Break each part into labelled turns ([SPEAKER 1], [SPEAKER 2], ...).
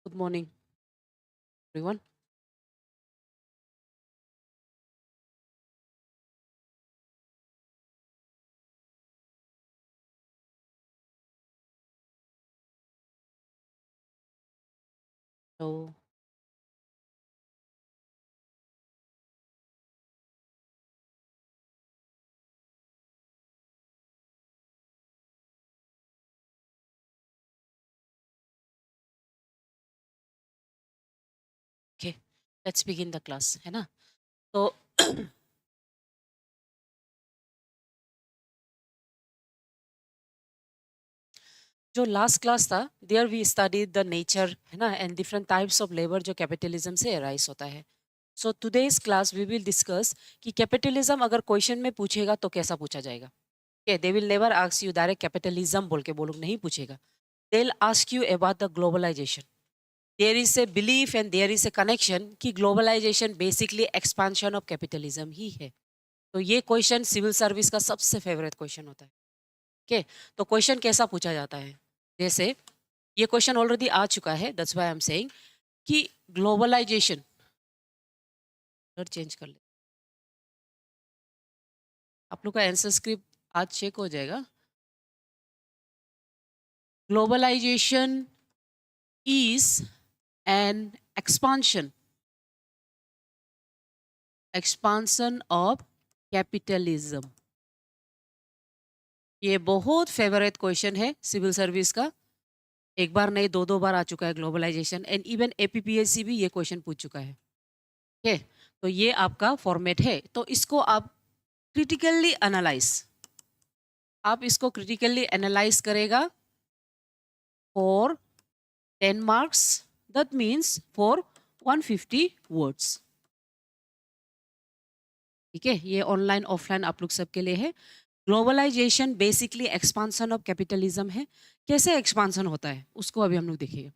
[SPEAKER 1] Good morning, everyone. So, okay, let's begin the class, है ना? तो जो लास्ट क्लास था, there we studied the nature, है ना, and different types of labour जो कैपिटलिज्म से अराइज होता है. So today's class we will discuss कि कैपिटलिज्म अगर क्वेश्चन में पूछेगा तो कैसा पूछा जाएगा. Okay, they will never ask you direct capitalism बोल के वो लोग नहीं पूछेगा. They'll ask you about the globalization. There is a belief and there is a connection कि globalization basically expansion of capitalism ही है. तो ये क्वेश्चन सिविल सर्विस का सबसे फेवरेट क्वेश्चन होता है. ओके, तो क्वेश्चन कैसा पूछा जाता है? जैसे ये क्वेश्चन ऑलरेडी आ चुका है, that's why I am saying कि ग्लोबलाइजेशन चेंज कर ले. आप लोग का आंसर स्क्रिप्ट आज चेक हो जाएगा. Globalisation is an expansion expansion of capitalism. ये बहुत फेवरेट क्वेश्चन है सिविल सर्विस का. एक बार नहीं, दो दो बार आ चुका है ग्लोबलाइजेशन, एंड इवन एपीपीएससी भी ये क्वेश्चन पूछ चुका है. ओके, तो ये आपका फॉर्मेट है. तो इसको आप क्रिटिकली एनालाइज आप इसको क्रिटिकली एनालाइज करेगा for 10 marks. That means for 150 words. ठीक है, ये ऑनलाइन ऑफलाइन आप लोग सबके लिए है. Globalisation basically expansion of capitalism है. कैसे एक्सपांसन होता है उसको अभी हम लोग देखेंगे.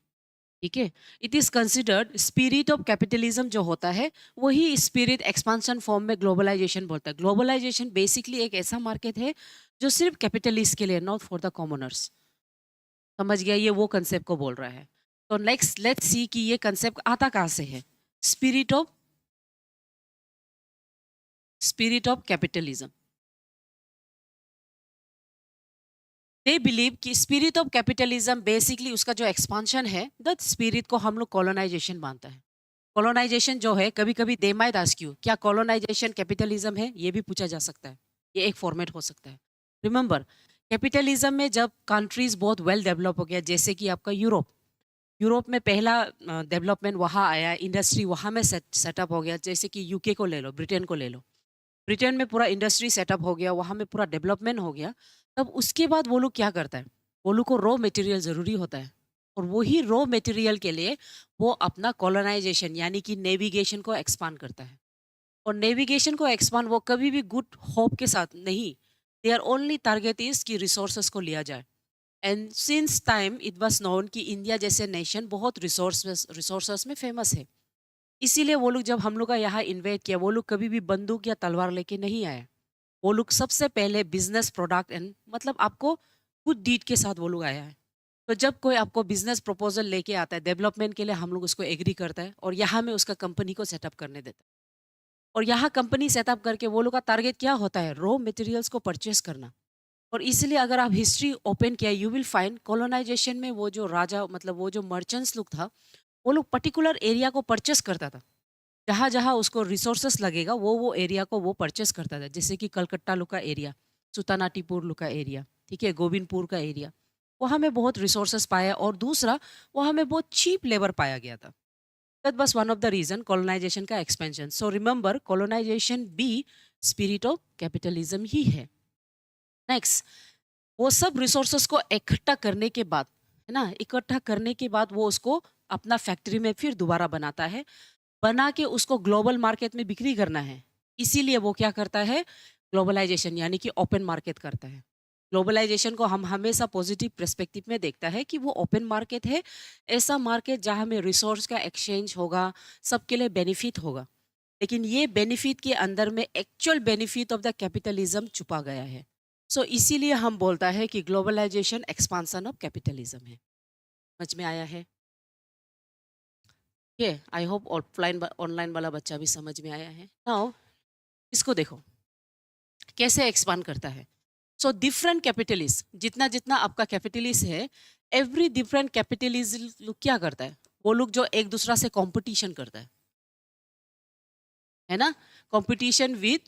[SPEAKER 1] ठीक है, it is considered spirit of capitalism जो होता है वही स्पिरिट एक्सपांशन फॉर्म में ग्लोबलाइजेशन बोलता है. ग्लोबलाइजेशन बेसिकली एक ऐसा मार्केट है जो सिर्फ कैपिटलिस्ट के लिए, नॉट फॉर द कॉमनर्स. समझ गया, ये वो कंसेप्ट को बोल रहा है. तो नेक्स्ट लेट्स सी कि ये कंसेप्ट आता कहाँ से है. Spirit of capitalism. They believe कि स्पिरिट ऑफ कैपिटलिज्म बेसिकली उसका जो एक्सपांशन है, द स्पिरिट को हम लोग कॉलोनाइजेशन मानता है. कॉलोनाइजेशन जो है, कभी कभी दे माइट आस्क यू क्या कॉलोनाइजेशन कैपिटलिज्म है, ये भी पूछा जा सकता है. ये एक फॉर्मेट हो सकता है. रिमेंबर, कैपिटलिज्म में जब कंट्रीज बहुत वेल डेवलप हो गया, जैसे कि आपका यूरोप. यूरोप में पहला डेवलपमेंट वहाँ आया, इंडस्ट्री वहाँ में सेटअप हो गया. जैसे कि यूके को ले लो, ब्रिटेन को ले लो. ब्रिटेन में पूरा इंडस्ट्री सेटअप हो गया, वहाँ में पूरा डेवलपमेंट हो गया. तब उसके बाद वो लोग क्या करता है, वो लोग को रॉ मटेरियल ज़रूरी होता है. और वही रॉ मटेरियल के लिए वो अपना कॉलोनाइजेशन यानी कि नेविगेशन को एक्सपांड करता है. और नेविगेशन को एक्सपांड वो कभी भी गुड होप के साथ नहीं. देयर ओनली टारगेट इज कि रिसोर्सेस को लिया जाए. And since time it was known कि इंडिया जैसे नेशन बहुत रिसोर्सेस में फेमस है. इसीलिए वो लोग जब हम लोग का यहाँ इन्वेट किया, वो लोग कभी भी बंदूक या तलवार लेके नहीं आए. वो लोग सबसे पहले बिजनेस प्रोडक्ट एंड मतलब आपको गुड डीड के साथ वो लोग आया है. तो जब कोई आपको बिजनेस प्रपोजल लेके आता है डेवलपमेंट के लिए, हम लोग उसको एग्री करता है और यहाँ में उसका कंपनी को सेटअप करने देता है. और यहाँ कंपनी सेटअप करके वो लोग का टारगेट क्या होता है, रॉ मटेरियल्स को परचेस करना. और इसलिए अगर आप हिस्ट्री ओपन किया, यू विल फाइंड कॉलोनाइजेशन में वो जो राजा मतलब वो जो मर्चेंट्स लोग था, वो लोग पर्टिकुलर एरिया को परचेस करता था. जहाँ जहाँ उसको रिसोर्सेस लगेगा वो एरिया को वो परचेस करता था. जैसे कि कलकत्ता लोग का एरिया, सुल्तानाटीपुर लोग का एरिया, ठीक है, गोविंदपुर का एरिया, वहाँ में बहुत रिसोर्सेस पाया. और दूसरा, वहाँ में बहुत चीप लेबर पाया गया था. That was one of the reason colonisation का एक्सपेंशन. सो रिमेंबर, कॉलोनाइजेशन भी स्पिरिट ऑफ कैपिटलिज्म ही है. नेक्स्ट, वो सब रिसोर्सेस को इकट्ठा करने के बाद, है ना, इकट्ठा करने के बाद वो उसको अपना फैक्ट्री में फिर दोबारा बनाता है. बना के उसको ग्लोबल मार्केट में बिक्री करना है. इसीलिए वो क्या करता है, ग्लोबलाइजेशन यानी कि ओपन मार्केट करता है. ग्लोबलाइजेशन को हम हमेशा पॉजिटिव पर्सपेक्टिव में देखता है कि वो ओपन मार्केट है. ऐसा मार्केट जहाँ में रिसोर्स का एक्सचेंज होगा, सबके लिए बेनिफिट होगा. लेकिन ये बेनिफिट के अंदर में actual benefit of the capitalism छुपा गया है. सो इसीलिए हम बोलता है कि ग्लोबलाइजेशन एक्सपांसन ऑफ कैपिटलिज्म है. समझ में आया है? ये आई होप ऑफलाइन ऑनलाइन वाला बच्चा भी समझ में आया है। नाउ इसको देखो कैसे एक्सपांड करता है। सो डिफरेंट कैपिटलिस्ट, जितना जितना आपका कैपिटलिस्ट है, एवरी डिफरेंट कैपिटलिस्ट लोग क्या करता है, वो लोग जो एक दूसरा से कंपटीशन करता है ना, कंपटीशन विद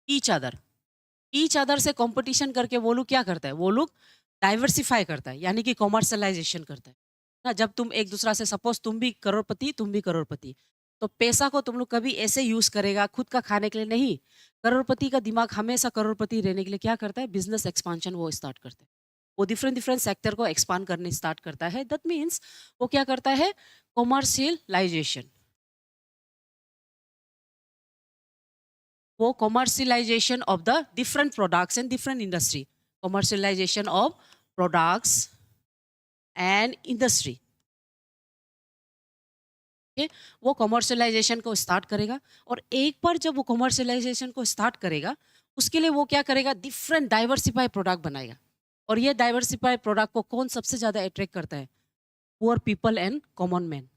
[SPEAKER 1] ईच अदर से कंपटीशन करके वो लोग क्या करता है, वो लोग डाइवर्सिफाई करता है, यानी कि कॉमर्शलाइजेशन करता है ना। जब तुम एक दूसरा से, सपोज तुम भी करोड़पति, तो पैसा को तुम लोग कभी ऐसे यूज करेगा खुद का खाने के लिए नहीं। करोड़पति का दिमाग हमेशा करोड़पति रहने के लिए क्या करता है, बिजनेस एक्सपांशन वो स्टार्ट करता है। वो डिफरेंट डिफरेंट सेक्टर को एक्सपांड करने स्टार्ट करता है। दैट मीन्स वो क्या करता है, कॉमर्शियलाइजेशन। वो commercialization of the different products and different industry, commercialization of products and industry। okay? वो कॉमर्शलाइजेशन को स्टार्ट करेगा, और एक बार जब वो कॉमर्शलाइजेशन को स्टार्ट करेगा, उसके लिए वो क्या करेगा, डिफरेंट डाइवर्सिफाई प्रोडक्ट बनाएगा। और ये डाइवर्सिफाई प्रोडक्ट को कौन सबसे ज्यादा अट्रैक्ट करता है, poor people and common man.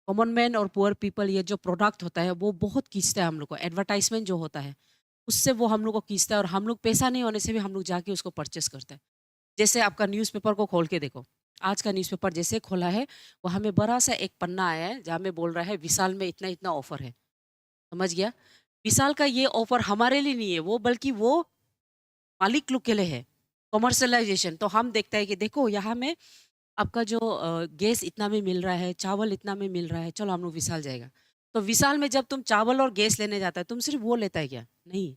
[SPEAKER 1] Common man और पुअर पीपल, ये जो प्रोडक्ट होता है वो बहुत खींचता है हम लोग को, एडवर्टाइजमेंट जो होता है उससे वो हम लोग को खींचता है, और हम लोग पैसा नहीं होने से भी हम लोग जाके उसको परचेस करते हैं। जैसे आपका न्यूज़पेपर को खोल के देखो, आज का न्यूज़पेपर जैसे खोला है, वहाँ में बड़ा सा एक पन्ना आया है जहाँ में बोल रहा है विशाल में इतना इतना ऑफर है। समझ गया, विशाल का ये ऑफर हमारे लिए नहीं है वो, बल्कि वो मालिक लोग के लिए है, कॉमर्शलाइजेशन। तो हम देखते हैं कि देखो यहाँ में आपका जो गैस इतना में मिल रहा है, चावल इतना में मिल रहा है, चलो हम लोग विशाल जाएगा। तो विशाल में जब तुम चावल और गैस लेने जाता है, तुम सिर्फ वो लेता है क्या, नहीं,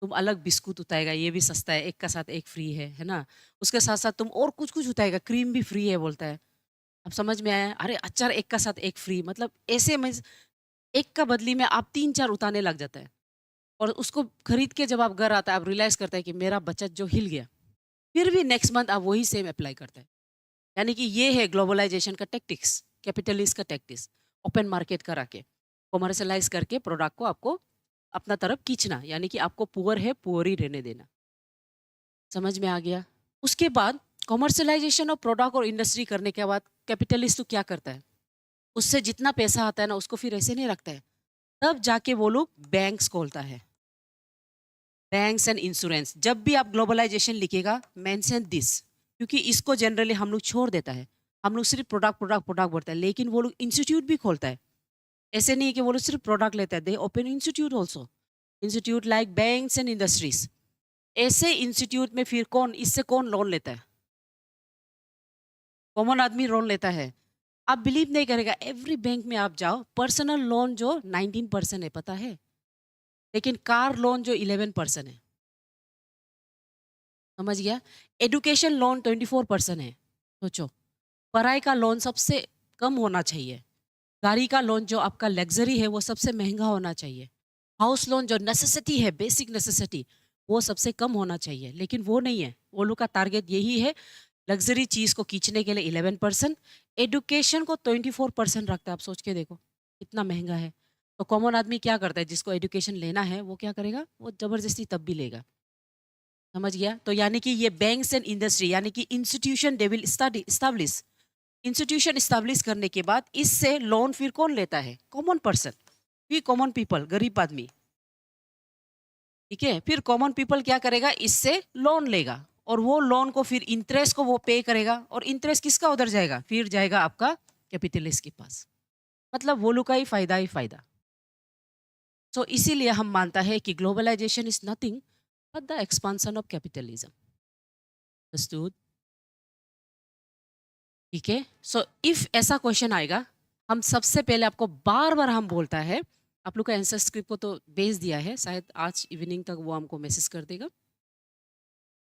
[SPEAKER 1] तुम अलग बिस्कुट उताएगा, ये भी सस्ता है, एक का साथ एक फ्री है ना। उसके साथ साथ तुम और कुछ कुछ उताएगा, क्रीम भी फ्री है बोलता है। अब समझ में आया, अरे अचार एक का साथ एक फ्री, मतलब ऐसे में एक का बदली में आप तीन चार उतारने लग जाता है। और उसको खरीद के जब आप घर आता है, आप रियलाइज करता है कि मेरा बचत जो हिल गया, फिर भी नेक्स्ट मंथ आप वही सेम अप्लाई करता है। यानी कि ये है ग्लोबलाइजेशन का टैक्टिक्स, कैपिटलिस्ट का टैक्टिक्स, ओपन मार्केट करा के कॉमर्शलाइज करके प्रोडक्ट को आपको अपना तरफ खींचना, यानी कि आपको पुअर है पुअर ही रहने देना। समझ में आ गया। उसके बाद कॉमर्शलाइजेशन ऑफ प्रोडक्ट और इंडस्ट्री करने के बाद कैपिटलिस्ट तो क्या करता है, उससे जितना पैसा आता है ना उसको फिर ऐसे नहीं रखता है, तब जाके वो लोग बैंक्स खोलता है, बैंक्स एंड इंश्योरेंस। जब भी आप ग्लोबलाइजेशन लिखेगा, मेंशन दिस, क्योंकि इसको जनरली हम लोग छोड़ देता है, हम लोग सिर्फ प्रोडक्ट प्रोडक्ट प्रोडक्ट बोलता है, लेकिन वो लोग इंस्टीट्यूट भी खोलता है। ऐसे नहीं है कि वो लोग सिर्फ प्रोडक्ट लेता है, दे open institute also, institute like banks and industries. ऐसे इंस्टीट्यूट में फिर कौन, इससे कौन लोन लेता है, कॉमन आदमी लोन लेता है। आप बिलीव नहीं करेगा, एवरी बैंक में आप जाओ, पर्सनल लोन जो 19% है पता है, लेकिन कार लोन जो 11% है। समझ गया। एजुकेशन लोन 24% है। सोचो, पढ़ाई का लोन सबसे कम होना चाहिए, गाड़ी का लोन जो आपका लग्जरी है वो सबसे महंगा होना चाहिए, हाउस लोन जो नेसेसिटी है, बेसिक नेसेसिटी, वो सबसे कम होना चाहिए, लेकिन वो नहीं है। वो लोग का टारगेट यही है, लग्जरी चीज़ को खींचने के लिए 11%, एडुकेशन को 24% रखता है। आप सोच के देखो कितना महंगा है। तो कॉमन आदमी क्या करता है, जिसको एजुकेशन लेना है वो क्या करेगा, वो ज़बरदस्ती तब भी लेगा। समझ गया। तो यानी कि ये बैंक्स एंड इंडस्ट्री, यानी कि institution they will establish, institution establish करने के बाद इससे लोन फिर कौन लेता है, कॉमन पर्सन, फिर कॉमन पीपल, गरीब आदमी। ठीक है, फिर कॉमन पीपल क्या करेगा, इससे लोन लेगा, और वो लोन को फिर इंटरेस्ट को वो पे करेगा, और इंटरेस्ट किसका उधर जाएगा, फिर जाएगा आपका कैपिटलिस्ट के पास। मतलब वो लोग का ही फायदा। सो इसीलिए हम मानता है कि globalisation is nothing but the expansion of capitalism. Understood. ठीक है। सो इफ ऐसा क्वेश्चन आएगा, हम सबसे पहले आपको बार बार हम बोलता है, आप लोग का आंसर स्क्रिप्ट को तो भेज दिया है, शायद आज इवनिंग तक वो हमको मैसेज कर देगा।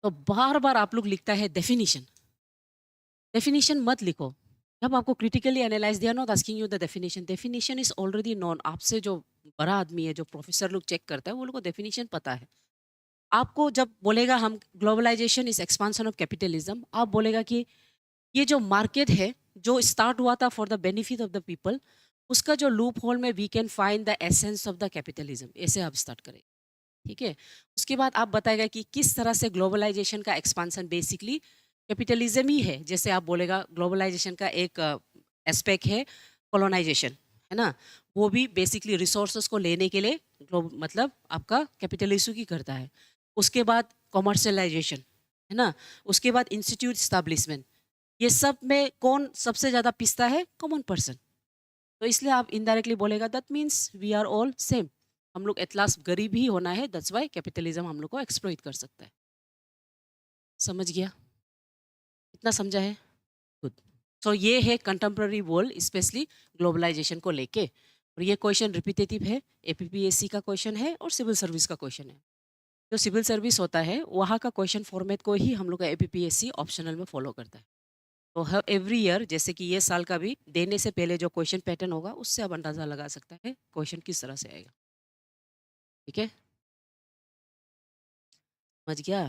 [SPEAKER 1] तो बार बार आप लोग लिखता है डेफिनेशन, डेफिनेशन मत लिखो। जब आपको क्रिटिकली एनालाइज दिया, not asking you the definition, definition is already known. आपसे जो बड़ा आदमी है, जो प्रोफेसर लोग चेक करता है, वो लोग को डेफिनेशन पता है। आपको जब बोलेगा हम globalisation is expansion of capitalism, आप बोलेगा कि ये जो मार्केट है जो स्टार्ट हुआ था for the benefit of the people, उसका जो लूप होल में we can find the essence of the capitalism, ऐसे आप स्टार्ट करें। ठीक है। उसके बाद आप बताएगा कि किस तरह से ग्लोबलाइजेशन का एक्सपांशन बेसिकली कैपिटलिज्म ही है। जैसे आप बोलेगा ग्लोबलाइजेशन का एक एस्पेक्ट है कॉलोनाइजेशन, है ना, वो भी बेसिकली रिसोर्सेज को लेने के लिए मतलब आपका कैपिटल इशू की करता है। उसके बाद कॉमर्शलाइजेशन, है ना, उसके बाद इंस्टीट्यूट स्टैब्लिशमेंट, ये सब में कौन सबसे ज़्यादा पिसता है? Common person. तो इसलिए आप इनडायरेक्टली बोलेगा that means we are all same, हम लोग एट लास्ट गरीब ही होना है, दैट्स वाई कैपिटलिज्म हम लोग को एक्सप्लॉइट कर सकता है। समझ गया? इतना समझा है? गुड। सो ये है कंटेम्प्ररी वर्ल्ड स्पेशली ग्लोबलाइजेशन को लेके, और ये क्वेश्चन रिपीटेटिव है, एपीपीएससी का क्वेश्चन है और सिविल सर्विस का क्वेश्चन है। जो सिविल सर्विस होता है वहाँ का क्वेश्चन फॉर्मेट को ही हम लोग का एपीपीएससी ऑप्शनल में फॉलो करता है। तो हर एवरी ईयर जैसे कि ये साल का भी देने से पहले जो क्वेश्चन पैटर्न होगा उससे आप अंदाजा लगा सकता है क्वेश्चन किस तरह से आएगा। ठीक है, समझ गया?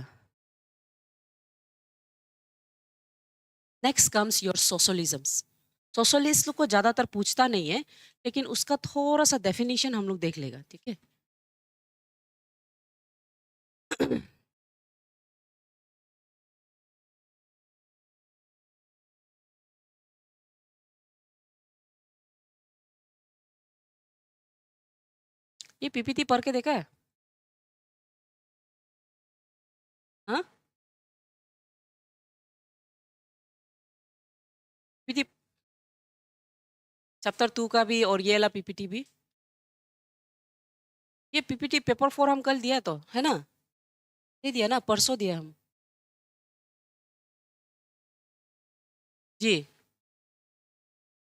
[SPEAKER 1] Next comes your socialisms. Socialist को ज़्यादातर पूछता नहीं है, लेकिन उसका थोड़ा सा डेफिनेशन हम लोग देख लेगा। ठीक है, ये पीपीटी पढ़ के देखा है? हाँ, पीपीटी चैप्टर 2 का भी और ये वाला पीपीटी भी। ये पीपीटी पेपर 4 हम कल दिया तो है ना, दे दिया ना, परसों दिया हम। जी,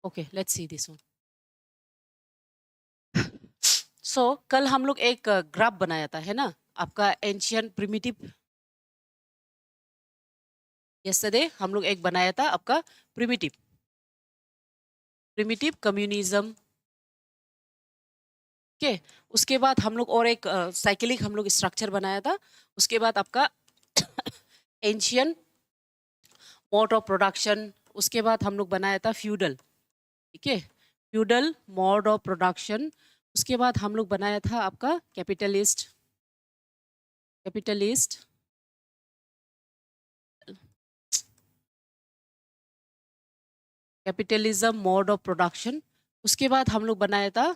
[SPEAKER 1] okay, let's see this one. So कल हम लोग एक ग्राफ बनाया था, है ना, आपका एंशियन प्रिमिटिव। यस्टरडे हम लोग एक बनाया था आपका प्रिमिटिव प्रिमिटिव कम्युनिज्म के। उसके बाद हम लोग और एक साइकिलिक हम लोग स्ट्रक्चर बनाया था। उसके बाद आपका एंशियन मोड ऑफ प्रोडक्शन। उसके बाद हम लोग बनाया था फ्यूडल। ठीक है, फ्यूडल मोड ऑफ प्रोडक्शन। उसके बाद हम लोग बनाया था आपका capitalist capitalist capitalism mode of production. उसके बाद हम लोग बनाया था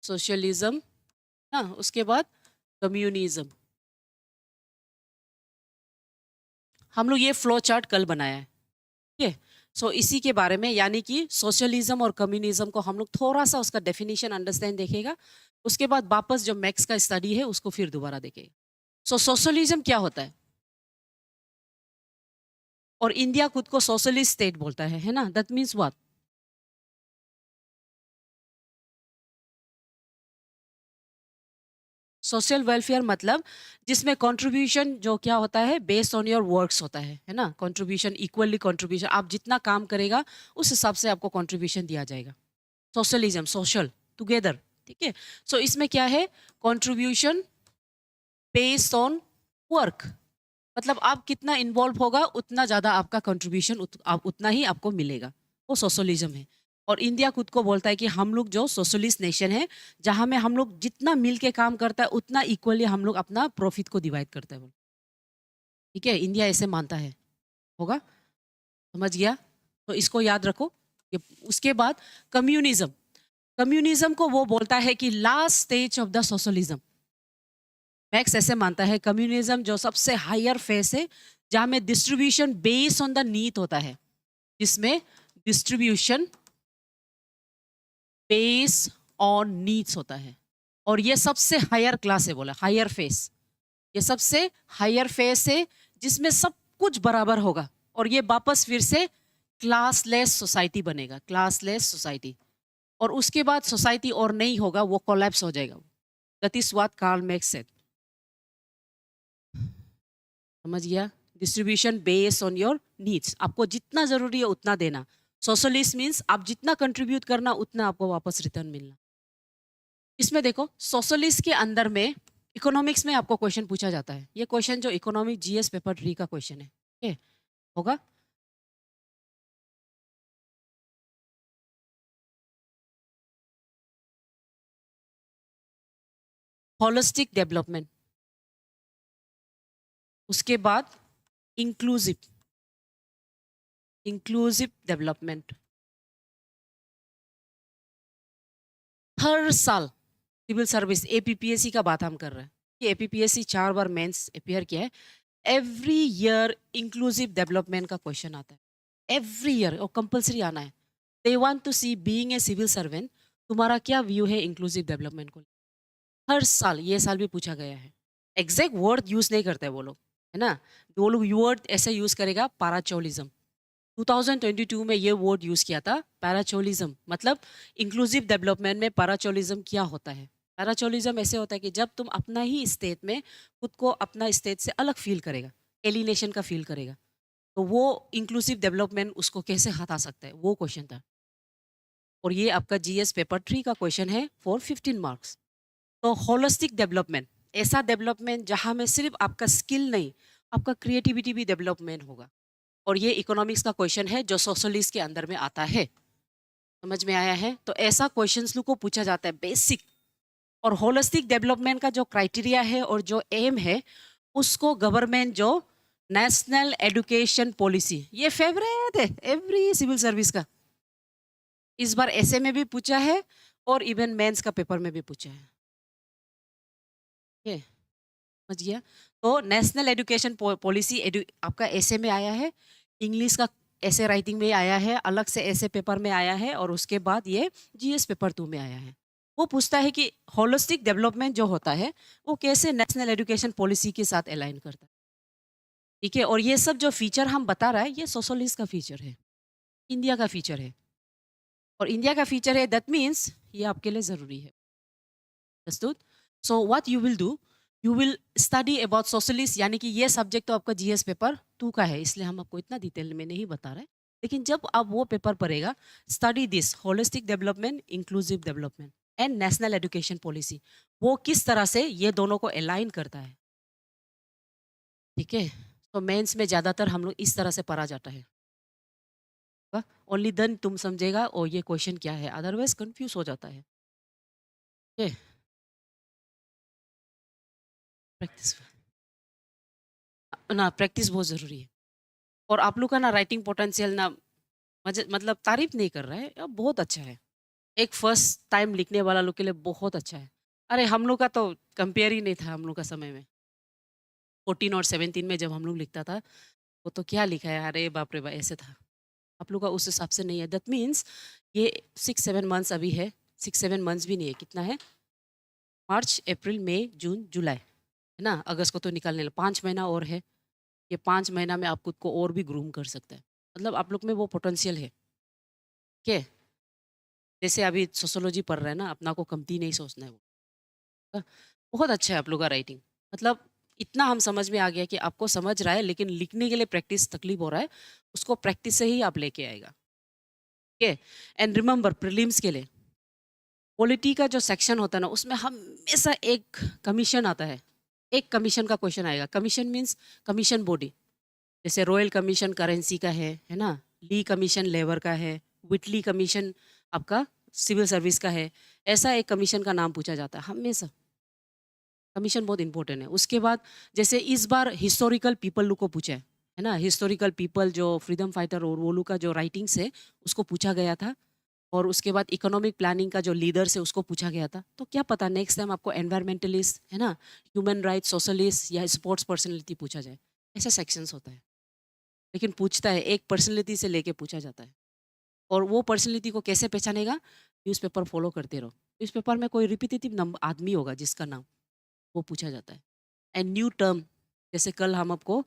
[SPEAKER 1] सोशलिज्म ना, उसके बाद कम्युनिज्म। हम लोग ये फ्लो चार्ट कल बनाया है। ठीक है, सो इसी के बारे में, यानी कि सोशलिज्म और कम्युनिज्म को हम लोग थोड़ा सा उसका डेफिनेशन अंडरस्टैंड देखेगा। उसके बाद वापस जो मैक्स का स्टडी है उसको फिर दोबारा देखेगा। सो सोशलिज्म क्या होता है? और इंडिया खुद को सोशलिस्ट स्टेट बोलता है ना, that means what? Social welfare मतलब जिसमें कंट्रीब्यूशन जो क्या होता है, बेस्ड ऑन योर वर्क्स होता है ना, कंट्रीब्यूशन इक्वली, कंट्रीब्यूशन आप जितना काम करेगा उस हिसाब से आपको कंट्रीब्यूशन दिया जाएगा। Socialism, social, together. ठीक है, सो इसमें क्या है, कंट्रीब्यूशन बेस्ड ऑन वर्क, मतलब आप कितना इन्वॉल्व होगा उतना ज़्यादा आपका कंट्रीब्यूशन उतना ही आपको मिलेगा। वो सोशलिज्म है। और इंडिया खुद को बोलता है कि हम लोग जो सोशलिस्ट नेशन है, जहाँ में हम लोग जितना मिल के काम करता है उतना इक्वली हम लोग अपना प्रॉफिट को डिवाइड करता है। ठीक है, इंडिया ऐसे मानता है। होगा, समझ गया? तो इसको याद रखो। ये उसके बाद कम्युनिज्म। कम्युनिज्म को वो बोलता है कि last stage of the socialism. Max ऐसे मानता है कम्युनिज्म जो सबसे हायर फेस है, जहाँ में distribution based on the need होता है, जिसमें डिस्ट्रीब्यूशन बेस्ड ऑन नीड्स होता है। और ये सबसे हायर क्लास है, बोला हायर फेस। ये सबसे हायर फेस है जिसमें सब कुछ बराबर होगा, और ये वापस फिर से क्लासलेस सोसाइटी बनेगा, क्लासलेस सोसाइटी। और उसके बाद सोसाइटी और नहीं होगा, वो कोलैप्स हो जाएगा। That is what Karl Marx said. समझ गया? Distribution based on your needs, आपको जितना जरूरी है उतना देना। सोशलिस्ट मीन्स आप जितना कंट्रीब्यूट करना उतना आपको वापस रिटर्न मिलना। इसमें देखो, सोशलिस्ट के अंदर में इकोनॉमिक्स में आपको क्वेश्चन पूछा जाता है। ये क्वेश्चन जो इकोनॉमिक जीएस पेपर 3 का क्वेश्चन है, ठीक है, होगा। होलिस्टिक डेवलपमेंट, उसके बाद इंक्लूसिव इंक्लूसिव डेवलपमेंट, हर साल सिविल सर्विस एपीपीएससी का बात हम कर रहे हैं कि एपीपीएससी 4 बार मेंस अपीयर किया है। एवरी ईयर इंक्लूसिव डेवलपमेंट का क्वेश्चन आता है, एवरी ईयर, और कंपलसरी आना है। They want to see being a civil servant, तुम्हारा क्या व्यू है इंक्लूसिव डेवलपमेंट को। हर साल, ये साल भी पूछा गया है। एग्जैक्ट वर्ड यूज नहीं करते वो लोग, है ना। वो लोग वर्ड ऐसे यूज करेगा, पैराचोलिज्म। 2022 में ये वर्ड यूज किया था, पैराचोलिज्म, मतलब इंक्लूसिव डेवलपमेंट में पैराचोलिज्म क्या होता है। पैराचोलिज्म ऐसे होता है कि जब तुम अपना ही स्टेट में खुद को अपना स्टेट से अलग फील करेगा, एलिनेशन का फील करेगा, तो वो इंक्लूसिव डेवलपमेंट उसको कैसे हटा सकता है, वो क्वेश्चन था। और ये आपका जीएस पेपर 3 का क्वेश्चन है फॉर 15 मार्क्स। तो होलिस्टिक डेवलपमेंट, ऐसा डेवलपमेंट जहाँ में सिर्फ आपका स्किल नहीं, आपका क्रिएटिविटी भी डेवलपमेंट होगा। और ये इकोनॉमिक्स का क्वेश्चन है जो सोशलिस्ट के अंदर में आता है। समझ में आया है? तो ऐसा क्वेश्चंस लोग को पूछा जाता है, बेसिक। और होलिस्टिक डेवलपमेंट का जो क्राइटेरिया है और जो एम है, उसको गवर्नमेंट जो नेशनल एजुकेशन पॉलिसी, ये फेवरेट है एवरी सिविल सर्विस का। इस बार ऐसे में भी पूछा है और इवन मेंस का पेपर में भी पूछा है। ये समझ गया? तो नेशनल एजुकेशन पॉलिसी आपका ऐसे में आया है, इंग्लिश का ऐसे राइटिंग में आया है, अलग से ऐसे पेपर में आया है, और उसके बाद ये जीएस पेपर 2 में आया है। वो पूछता है कि होलिस्टिक डेवलपमेंट जो होता है वो कैसे नेशनल एजुकेशन पॉलिसी के साथ अलाइन करता है। ठीक है, और ये सब जो फीचर हम बता रहा है, ये सोशलिस्ट का फीचर है, इंडिया का फीचर है। और इंडिया का फीचर है, दैट मीन्स ये आपके लिए जरूरी है। understood? So what you will do, you will study about socialist, यानी कि ये सब्जेक्ट तो आपका जीएस पेपर 2 का है, इसलिए हम आपको इतना डिटेल में नहीं बता रहे। लेकिन जब आप वो पेपर पढ़ेगा, study this holistic development, inclusive development and national education policy, वो किस तरह से ये दोनों को अलाइन करता है। ठीक है, तो मेंस में ज्यादातर हम लोग इस तरह से पढ़ा जाता है। ओनली देन तुम समझेगा और ये क्वेश्चन क्या है, अदरवाइज कंफ्यूज हो जाता है। ठीक है, प्रैक्टिस ना, प्रैक्टिस बहुत जरूरी है। और आप लोग का ना राइटिंग पोटेंशियल ना, मतलब तारीफ नहीं कर रहा है, बहुत अच्छा है। एक फर्स्ट टाइम लिखने वाला लोग के लिए बहुत अच्छा है। अरे हम लोग का तो कंपेयर ही नहीं था, हम लोग का समय में 14 और 17 में जब हम लोग लिखता था, वो तो क्या लिखा है, अरे बाप रे बाप, ऐसे था। आप लोग का उस हिसाब से नहीं है। दैट मीन्स ये 6-7 मंथ्स अभी है, 6-7 मंथ्स भी नहीं है, कितना है, मार्च अप्रैल मई जून जुलाई, है ना। अगस्त को तो निकालने 5 महीना और है। ये 5 महीना में आप खुद को और भी ग्रूम कर सकते हैं, मतलब आप लोग में वो पोटेंशियल है। ठीक है, जैसे अभी सोशोलॉजी पढ़ रहे हैं ना, अपना को कमती नहीं सोचना है वो। अ, बहुत अच्छा है आप लोग का राइटिंग, मतलब इतना हम समझ में आ गया कि आपको समझ रहा है, लेकिन लिखने के लिए प्रैक्टिस तकलीफ हो रहा है, उसको प्रैक्टिस से ही आप लेके आएगा। ठीक है, एंड रिमेंबर प्रीलिम्स के लिए पॉलिटी का जो सेक्शन होता है ना, उसमें हमेशा एक कमीशन आता है, एक कमीशन का क्वेश्चन आएगा। कमीशन मीन्स कमीशन बॉडी, जैसे रॉयल कमीशन करेंसी का है ना, ली कमीशन लेबर का है, विटली कमीशन आपका सिविल सर्विस का है। ऐसा एक कमीशन का नाम पूछा जाता है हमेशा। कमीशन बहुत इंपॉर्टेंट है। उसके बाद जैसे इस बार हिस्टोरिकल पीपल लोग को पूछा है ना, हिस्टोरिकल पीपल जो फ्रीडम फाइटर और वो लोग का जो राइटिंग्स है उसको पूछा गया था। और उसके बाद इकोनॉमिक प्लानिंग का जो लीडर्स है उसको पूछा गया था। तो क्या पता नेक्स्ट टाइम आपको एनवायरमेंटलिस्ट, है ना, ह्यूमन राइट्स सोशलिस्ट या स्पोर्ट्स पर्सनैलिटी पूछा जाए। ऐसा सेक्शंस होता है, लेकिन पूछता है एक पर्सनैलिटी से लेके पूछा जाता है। और वो पर्सनैलिटी को कैसे पहचानेगा, न्यूज़पेपर फॉलो करते रहो। न्यूज़पेपर में कोई रिपीटेटिव नंबर आदमी होगा जिसका नाम वो पूछा जाता है। एंड न्यू टर्म, जैसे कल हम आपको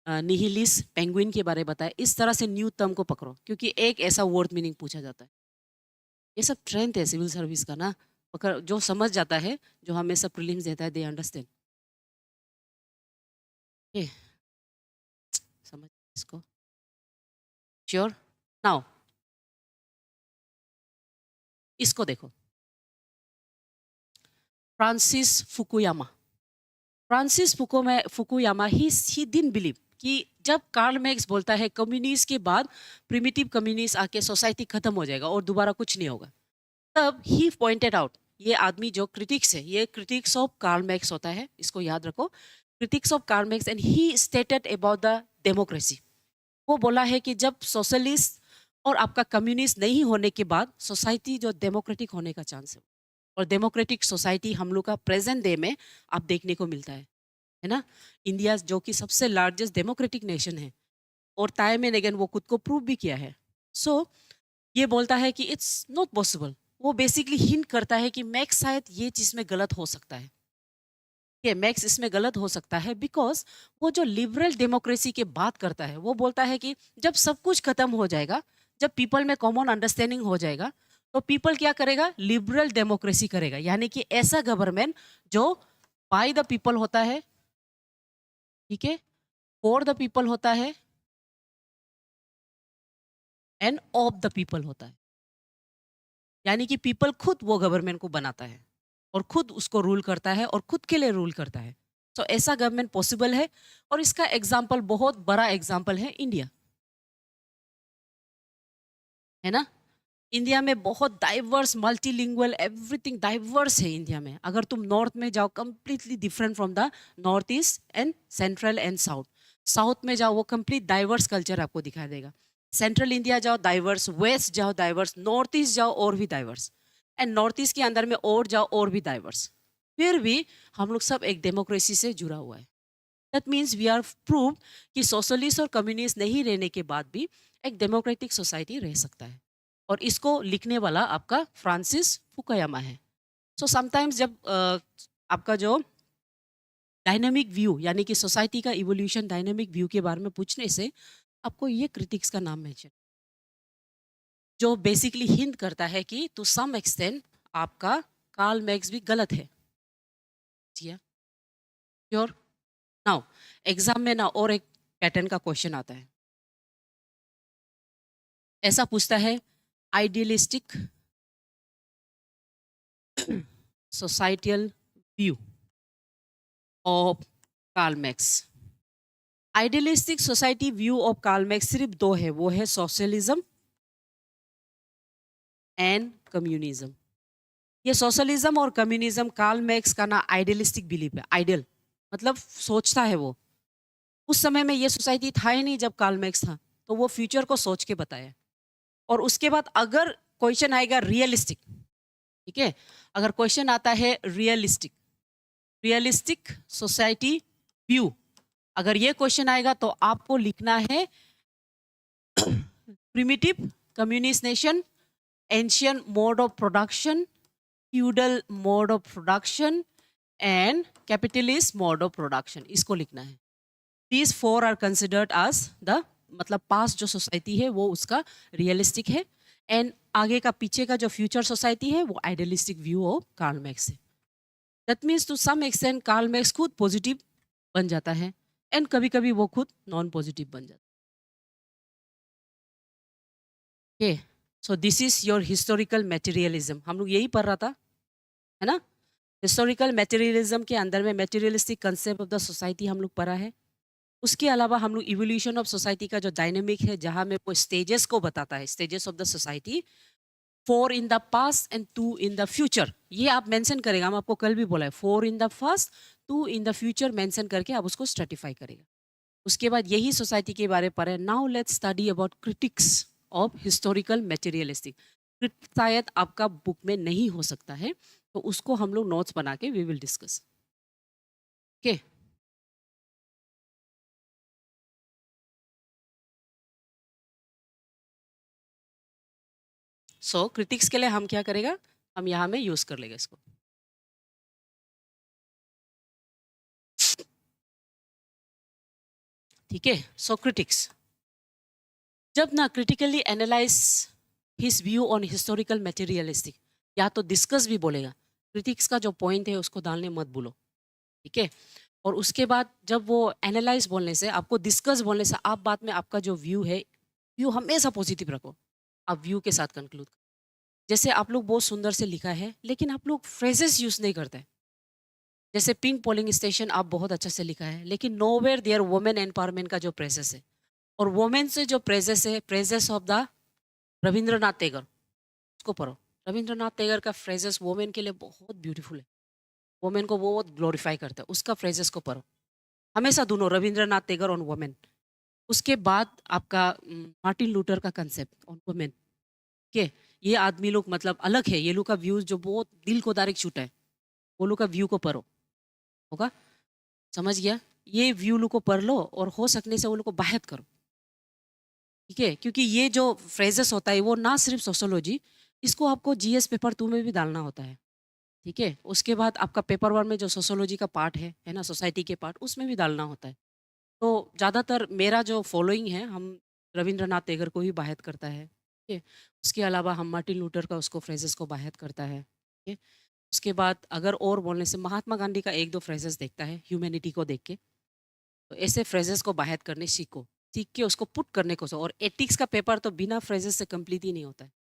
[SPEAKER 1] निहिलिस पेंगुइन के बारे में बताया, इस तरह से न्यू टर्म को पकड़ो, क्योंकि एक ऐसा वर्ड मीनिंग पूछा जाता है। ये सब ट्रेंड है सिविल सर्विस का ना, पकड़ जो समझ जाता है, जो हमेशा प्रीलिम्स देता है, दे अंडरस्टैंड। ये समझ इसको, श्योर। नाउ इसको देखो, Francis Fukuyama. Francis Fukuyama he didn't believe कि जब कार्ल मैक्स बोलता है कम्युनिस्ट के बाद प्रिमिटिव कम्युनिस्ट आके सोसाइटी खत्म हो जाएगा और दोबारा कुछ नहीं होगा, तब ही पॉइंटेड आउट, ये आदमी जो क्रिटिक्स है, ये क्रिटिक्स ऑफ कार्ल मैक्स होता है, इसको याद रखो, critics of Karl Marx, and he stated about the democracy. वो बोला है कि जब सोशलिस्ट और आपका कम्युनिस्ट नहीं होने के बाद सोसाइटी जो डेमोक्रेटिक होने का चांस है। और डेमोक्रेटिक सोसाइटी हम लोग का प्रेजेंट डे में आप देखने को मिलता है ना। इंडिया जो कि सबसे लार्जेस्ट डेमोक्रेटिक नेशन है, और टाइम एंड अगेन वो खुद को प्रूव भी किया है। सो ये बोलता है कि इट्स नॉट पॉसिबल। वो बेसिकली हिंट करता है कि मैक्स शायद ये चीज़ में गलत हो सकता है, कि मैक्स इसमें गलत हो सकता है, बिकॉज वो जो लिबरल डेमोक्रेसी की बात करता है वो बोलता है कि जब सब कुछ खत्म हो जाएगा, जब पीपल में कॉमन अंडरस्टैंडिंग हो जाएगा, तो पीपल क्या करेगा? लिबरल डेमोक्रेसी करेगा, यानी कि ऐसा गवर्नमेंट जो बाय द पीपल होता है, ठीक है, फॉर द पीपल होता है एंड ऑफ द पीपल होता है। यानी कि पीपल खुद वो गवर्नमेंट को बनाता है और खुद उसको रूल करता है और खुद के लिए रूल करता है। तो ऐसा गवर्नमेंट पॉसिबल है, और इसका एग्जाम्पल, बहुत बड़ा एग्जाम्पल है इंडिया, है ना। इंडिया में बहुत डाइवर्स, मल्टीलिंगुअल, एवरीथिंग डाइवर्स है इंडिया में। अगर तुम नॉर्थ में जाओ, completely different from the north east and central and south. South में जाओ, वो कंप्लीट डाइवर्स कल्चर आपको दिखाई देगा। सेंट्रल इंडिया जाओ डाइवर्स, वेस्ट जाओ डाइवर्स, नॉर्थ ईस्ट जाओ और भी डाइवर्स, एंड नॉर्थ ईस्ट के अंदर में और जाओ और भी डाइवर्स। फिर भी हम लोग सब एक डेमोक्रेसी से जुड़ा हुआ है। That means we are prove कि सोशलिस्ट और कम्युनिस्ट नहीं रहने के बाद भी एक डेमोक्रेटिक सोसाइटी रह सकता है। और इसको लिखने वाला आपका फ्रांसिस फुकुयामा है। सो समटाइम्स जब आपका जो डायनामिक व्यू, यानी कि सोसाइटी का इवोल्यूशन डायनामिक व्यू के बारे में पूछने से आपको ये क्रिटिक्स का नाम मेंशन, जो बेसिकली हिंट करता है कि टू सम एक्सटेंट आपका कार्ल मैक्स भी गलत है। श्योर। नाउ एग्जाम में ना और एक पैटर्न का क्वेश्चन आता है, ऐसा पूछता है, idealistic societal view of Karl Marx. Idealistic society view of Karl Marx सिर्फ दो है, वो है सोशलिज्म एंड कम्युनिज्म। ये सोशलिज्म और कम्युनिज्म कार्ल मैक्स का ना आइडियलिस्टिक बिलीफ है। आइडियल मतलब सोचता है वो। उस समय में ये सोसाइटी था ही नहीं जब कार्ल मैक्स था, तो वो फ्यूचर को सोच के बताया। और उसके बाद अगर क्वेश्चन आएगा रियलिस्टिक, ठीक है, अगर क्वेश्चन आता है रियलिस्टिक, रियलिस्टिक सोसाइटी व्यू, अगर ये क्वेश्चन आएगा तो आपको लिखना है primitive communist nation, ancient mode of production, feudal mode of production and capitalist mode of production, इसको लिखना है। These four are considered as the, मतलब पास्ट जो सोसाइटी है वो उसका रियलिस्टिक है, एंड आगे का पीछे का जो फ्यूचर सोसाइटी है वो idealistic view of Karl Marx है। That means to some extent Karl Marx खुद पॉजिटिव बन जाता है, एंड कभी कभी वो खुद नॉन पॉजिटिव बन जाता है। Okay, so this is your historical materialism, हम लोग यही पढ़ रहा था, है ना। हिस्टोरिकल मेटेरियलिज्म के अंदर में materialistic concept of the society हम लोग पढ़ा है। उसके अलावा हम लोग इवोल्यूशन ऑफ सोसाइटी का जो डायनेमिक है, जहाँ में वो स्टेजेस को बताता है, stages of the society, 4 in the past and 2 in the future, ये आप मेंशन करेगा। हम आपको कल भी बोला है 4 in the past 2 in the future mention करके आप उसको स्ट्रेटिफाई करेगा। उसके बाद यही सोसाइटी के बारे में पढ़े। Now let's study about critics of historical materialistic. शायद आपका बुक में नहीं हो सकता है, तो उसको हम लोग नोट्स बना के we will discuss. Okay, so critics के लिए हम क्या करेगा, हम यहाँ में यूज कर लेंगे इसको। ठीक है, सो क्रिटिक्स जब ना critically analyse his view on historical materialistic, या तो डिस्कस भी बोलेगा। क्रिटिक्स का जो पॉइंट है उसको डालने मत भूलो, ठीक है। और उसके बाद जब वो एनालाइज बोलने से, आपको डिस्कस बोलने से, आप बाद में आपका जो व्यू है, व्यू हमेशा पॉजिटिव रखो। आप व्यू के साथ कंक्लूड, जैसे आप लोग बहुत सुंदर से लिखा है, लेकिन आप लोग फ्रेजेस यूज नहीं करते। जैसे पिंक पोलिंग स्टेशन आप बहुत अच्छा से लिखा है, लेकिन नोवेयर देयर वुमेन एम्पावरमेंट का जो प्रेजेस है, और वुमेन से जो प्रेजेस है, praises of the Rabindranath Tagore, उसको पढ़ो। रविंद्रनाथ टैगोर का फ्रेजेस वुमेन के लिए बहुत ब्यूटीफुल है, वुमेन को वो बहुत ग्लोरीफाई करता है, उसका फ्रेजेस को पढ़ो हमेशा, दोनों रविंद्रनाथ टैगोर और वुमेन। उसके बाद आपका मार्टिन लूथर का कंसेप्ट ऑन वुमेन, ओके। ये आदमी लोग मतलब अलग है, ये लोग का व्यूज जो बहुत दिल को डायरेक्ट छूटा है, वो लोग का व्यू को पढ़ो, होगा? समझ गया? ये व्यू लोग को पढ़ लो और हो सकने से वो लोग को बाहर करो, ठीक है? क्योंकि ये जो फ्रेजेस होता है वो ना सिर्फ सोशियोलॉजी, इसको आपको जीएस पेपर 2 में भी डालना होता है, ठीक है? उसके बाद आपका पेपर 1 में जो सोशियोलॉजी का पार्ट है ना? सोसाइटी के पार्ट, उसमें भी डालना होता है। तो ज़्यादातर मेरा जो फॉलोइंग है, हम रविंद्रनाथ टैगोर को ही बाहत करता है, ठीक है? उसके अलावा हम मार्टिन लूथर का उसको फ्रेजेस को बाहत करता है, ठीक है? उसके बाद अगर और बोलने से महात्मा गांधी का 1-2 फ्रेजेस देखता है ह्यूमैनिटी को देख के। तो ऐसे फ्रेजेस को बाहत करने सीखो, सीख के उसको पुट करने को सो। और एथिक्स का पेपर तो बिना फ्रेजेस से कंप्लीट ही नहीं होता है।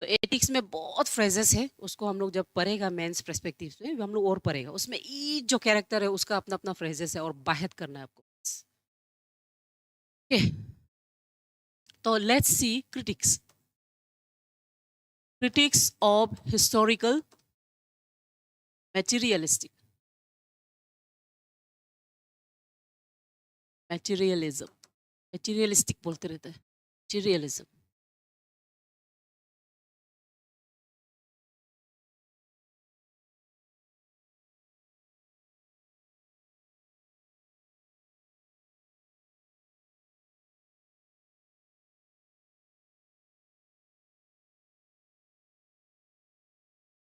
[SPEAKER 1] तो एथिक्स में बहुत फ्रेजेस है, उसको हम लोग जब पढ़ेगा मेंस पर्सपेक्टिव से हम लोग और पढ़ेगा। उसमें ईच जो कैरेक्टर है उसका अपना-अपना फ्रेजेस है और बाहत करना है आपको। ओके, तो let's see critics. Critics of historical materialistic materialism materialistic बोलते रहते हैं materialism.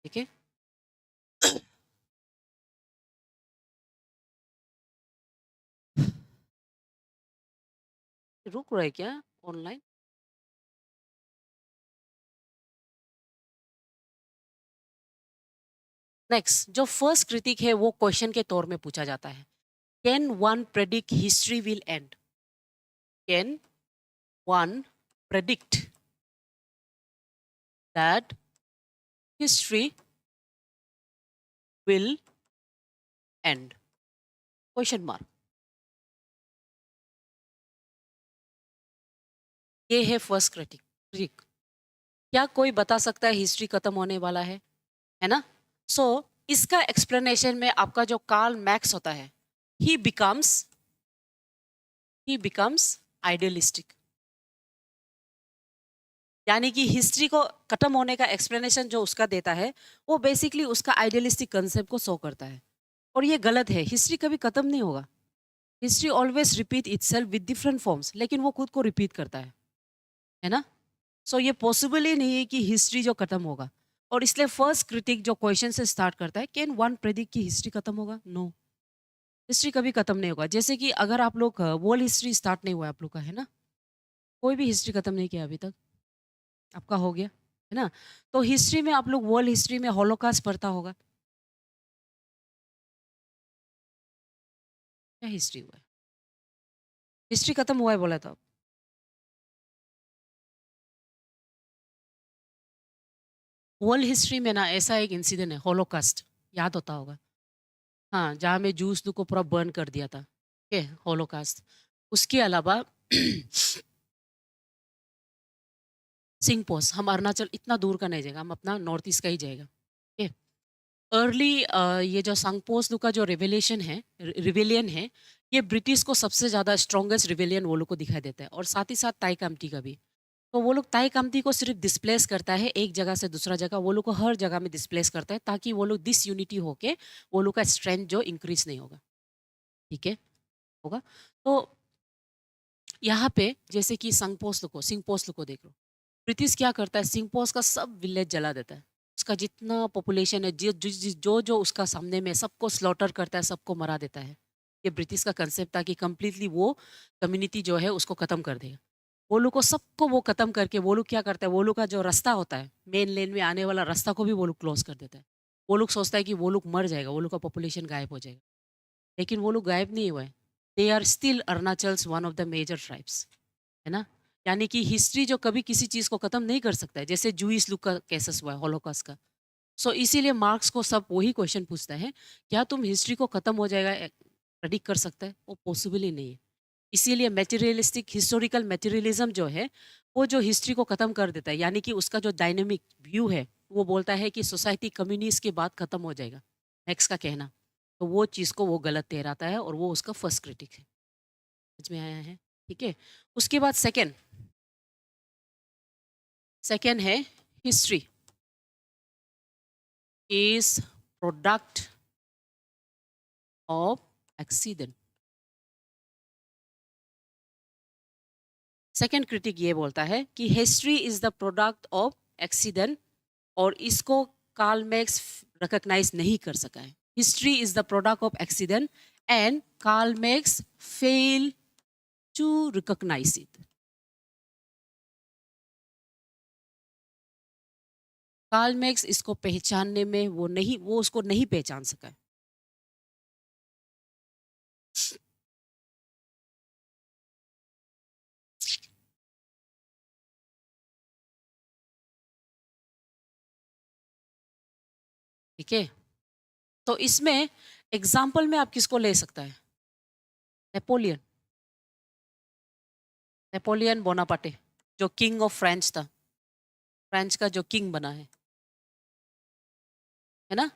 [SPEAKER 1] ठीक है, रुक रहा है क्या ऑनलाइन? नेक्स्ट, जो फर्स्ट क्रिटिक है वो क्वेश्चन के तौर में पूछा जाता है। Can one predict history will and? Can one predict that history will and? Question mark. ये है फर्स्ट क्रिटिक। क्या कोई बता सकता है हिस्ट्री खत्म होने वाला है ना? सो इसका एक्सप्लेनेशन में आपका जो कार्ल मैक्स होता है, ही बिकम्स ही बिकम्स आइडियलिस्टिक। यानी कि हिस्ट्री को खत्म होने का एक्सप्लेनेशन जो उसका देता है, वो बेसिकली उसका आइडियलिस्टिक कंसेप्ट को शो करता है। और ये गलत है, हिस्ट्री कभी खत्म नहीं होगा। History always repeat itself with different forms, लेकिन वो खुद को रिपीट करता है ना? सो ये पॉसिबल ही नहीं है कि हिस्ट्री जो खत्म होगा। और इसलिए फर्स्ट क्रिटिक जो क्वेश्चन से स्टार्ट करता है, कैन वन प्रेडिक्ट कि हिस्ट्री खत्म होगा? नो, हिस्ट्री कभी खत्म नहीं होगा। जैसे कि अगर आप लोग वर्ल्ड हिस्ट्री स्टार्ट नहीं हुआ है आप लोग का, है ना? कोई भी हिस्ट्री खत्म नहीं किया अभी तक, आपका हो गया, है ना? तो हिस्ट्री में आप लोग वर्ल्ड हिस्ट्री में हॉलोकास्ट पढ़ता होगा। क्या हिस्ट्री हुआ है? हिस्ट्री खत्म हुआ है बोला था। वर्ल्ड हिस्ट्री में ना ऐसा एक इंसिडेंट है, हॉलोकास्ट, याद होता होगा। हाँ, जहाँ में जूस को पूरा बर्न कर दिया था, ठीक है, हॉलोकास्ट। उसके अलावा सिंगपोस, हम अरुणाचल इतना दूर का नहीं जाएगा, हम अपना नॉर्थ ईस्ट का ही जाएगा, ठीक है। अर्ली ये जो सांगपोस का जो रिवेलेशन है, रिवेलियन है, ये ब्रिटिश को सबसे ज़्यादा स्ट्रॉन्गेस्ट रिवेलियन वो लोग को दिखाई देता है। और साथ ही साथ ताई कामती का भी। तो वो लोग ताई कामती को सिर्फ डिस्प्लेस करता है एक जगह से दूसरा जगह, वो लोग को हर जगह में डिस्प्लेस करता है, ताकि वो लोग डिसयूनिटी होके वो लोग का स्ट्रेंथ जो इंक्रीज नहीं होगा, ठीक है, होगा। तो यहाँ पे जैसे कि सिंगपोस्ट को देख लो। ब्रिटिश क्या करता है, सिंगपोस्ट का सब विलेज जला देता है। उसका जितना पॉपुलेशन है, जो उसका सामने में सबको स्लॉटर करता है, सबको मरा देता है। ये ब्रिटिश का कंसेप्ट था कि कंप्लीटली वो कम्युनिटी जो है उसको खत्म कर देगा। वो लोग को सबको वो खत्म करके वो लोग क्या करता है, वो लोग का जो रास्ता होता है, मेन लेन में आने वाला रास्ता को भी वो लोग क्लोज कर देता है। वो लोग सोचता है कि वो लोग मर जाएगा, वो लोग का पॉपुलेशन गायब हो जाएगा। लेकिन वो लोग गायब नहीं हुए। They are still Arunachal's one of the major tribes, है ना? यानी कि हिस्ट्री जो कभी किसी चीज़ को ख़त्म नहीं कर सकता है, जैसे जूइश लोग का केसेस हुआ है, हॉलोकॉस्ट का। सो इसीलिए मार्क्स को सब वही क्वेश्चन पूछता है, क्या तुम हिस्ट्री को ख़त्म हो जाएगा प्रेडिक्ट कर सकता है? वो पॉसिबल ही नहीं है। इसीलिए मटेरियलिस्टिक हिस्टोरिकल मटेरियलिज्म जो है, वो जो हिस्ट्री को ख़त्म कर देता है, यानी कि उसका जो डायनेमिक व्यू है, वो बोलता है कि सोसाइटी कम्युनिस्ट के बाद ख़त्म हो जाएगा, मैक्स का कहना। तो वो चीज़ को वो गलत ठहराता है और वो उसका फर्स्ट क्रिटिक है। समझ में आया है? ठीक है? उसके बाद सेकंड, सेकेंड है history is product of accident. Second critic ये बोलता है कि history is the product of accident, और इसको कार्ल मैक्स रिकॉग्नाइज नहीं कर सका है। History is the product of accident and Karl Marx fail to recognise it. Karl Marx इसको पहचानने में वो उसको नहीं पहचान सका है। ठीक है, तो इसमें एग्जाम्पल में आप किसको ले सकता है? नेपोलियन, नेपोलियन बोनापार्टे जो किंग ऑफ फ्रेंच था, फ्रेंच का जो किंग बना है ना।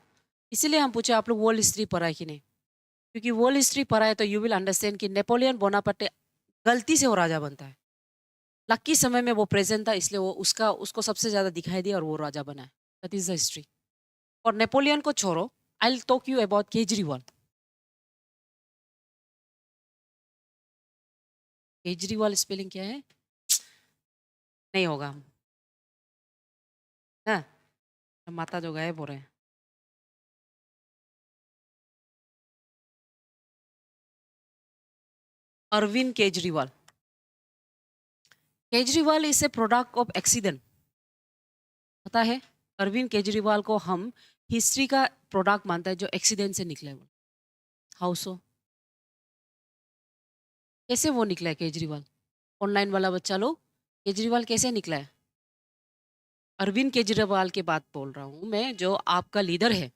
[SPEAKER 1] इसीलिए हम पूछे आप लोग वर्ल्ड हिस्ट्री पढ़ा है कि नहीं, क्योंकि वर्ल्ड हिस्ट्री पढ़ा है तो यू विल अंडरस्टैंड कि नेपोलियन बोनापार्टे गलती से वो राजा बनता है। लकी समय में वो प्रेजेंट था, इसलिए वो उसको सबसे ज्यादा दिखाई दिया और वो राजा बना है। That is the history. और नेपोलियन को छोड़ो, I will talk you about Kejriwal. Kejriwal spelling क्या है? नहीं होगा ना, माता जो गायब हो रहे हैं। Arvind Kejriwal. Kejriwal is a product of accident, पता है? अरविंद केजरीवाल को हम हिस्ट्री का प्रोडक्ट मानता है जो एक्सीडेंट से निकला है। वो हाउ सो? कैसे वो निकला है केजरीवाल? ऑनलाइन वाला बच्चा लोग, केजरीवाल कैसे निकला है? अरविंद केजरीवाल की बात बोल रहा हूँ मैं, जो आपका लीडर है।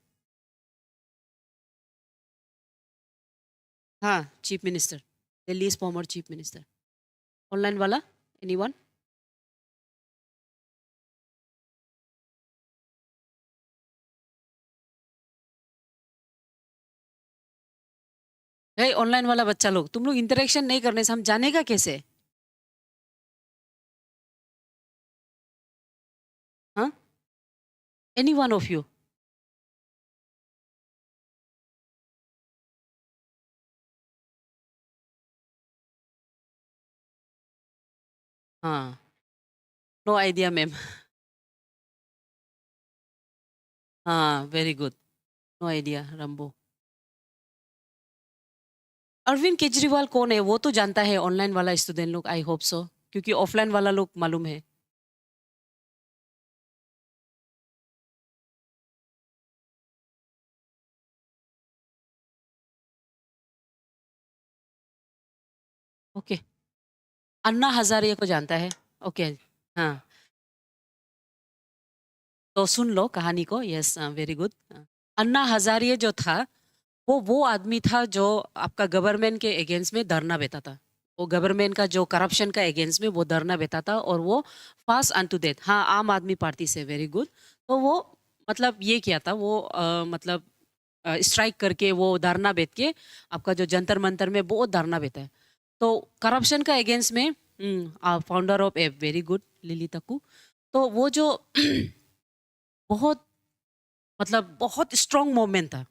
[SPEAKER 1] हाँ, chief minister, Delhi former chief minister. Online वाला एनीवन? है ऑनलाइन वाला बच्चा लोग, तुम लोग इंटरेक्शन नहीं करने से हम जानेगा कैसे? हाँ, एनी वन ऑफ यू? हाँ, नो आइडिया मैम। हाँ, वेरी गुड, नो आइडिया रंबो। अरविंद केजरीवाल कौन है वो तो जानता है ऑनलाइन वाला स्टूडेंट लोग, आई होप सो, क्योंकि ऑफलाइन वाला लोग मालूम है। ओके, अन्ना हजारे को जानता है। ओके, हाँ, तो सुन लो कहानी को। Yes, very good. Anna Hazare जो था, वो आदमी था जो आपका गवर्नमेंट के अगेंस्ट में धरना देता था। वो गवर्नमेंट का जो करप्शन का अगेंस्ट में वो धरना देता था, और वो फास्ट अन टू डेथ। हाँ, आम आदमी पार्टी से, वेरी गुड। तो वो मतलब ये किया था, वो मतलब स्ट्राइक करके वो धरना बेच के, आपका जो जंतर मंतर में बहुत धरना बेता है। तो करप्शन का अगेंस्ट में founder of a, very good Lily Takku. तो वो जो बहुत मतलब बहुत स्ट्रॉन्ग मूवमेंट था।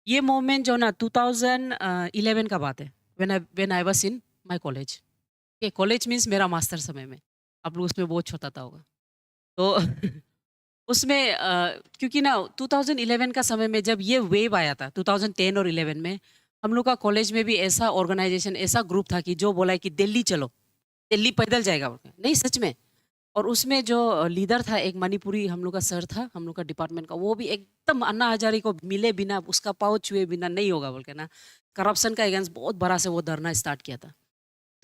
[SPEAKER 1] ये मूवमेंट जो ना 2011 का बात है, when I was in my college. ये कॉलेज मीन्स मेरा मास्टर समय में, आप लोग उसमें बहुत छोटा था होगा। तो उसमें क्योंकि ना 2011 का समय में जब ये वेव आया था 2010 और 11 में, हम लोग का कॉलेज में भी ऐसा ऑर्गेनाइजेशन, ऐसा ग्रुप था कि जो बोला है कि दिल्ली चलो, दिल्ली पैदल जाएगा बोल के। नहीं, सच में। और उसमें जो लीडर था एक मणिपुरी हम लोग का सर था, हम लोग का डिपार्टमेंट का, वो भी एकदम अन्ना हजारे को मिले बिना, उसका पाँव छुए बिना नहीं होगा बोल के ना, करप्शन का अगेंस्ट बहुत बड़ा से वो धरना स्टार्ट किया था।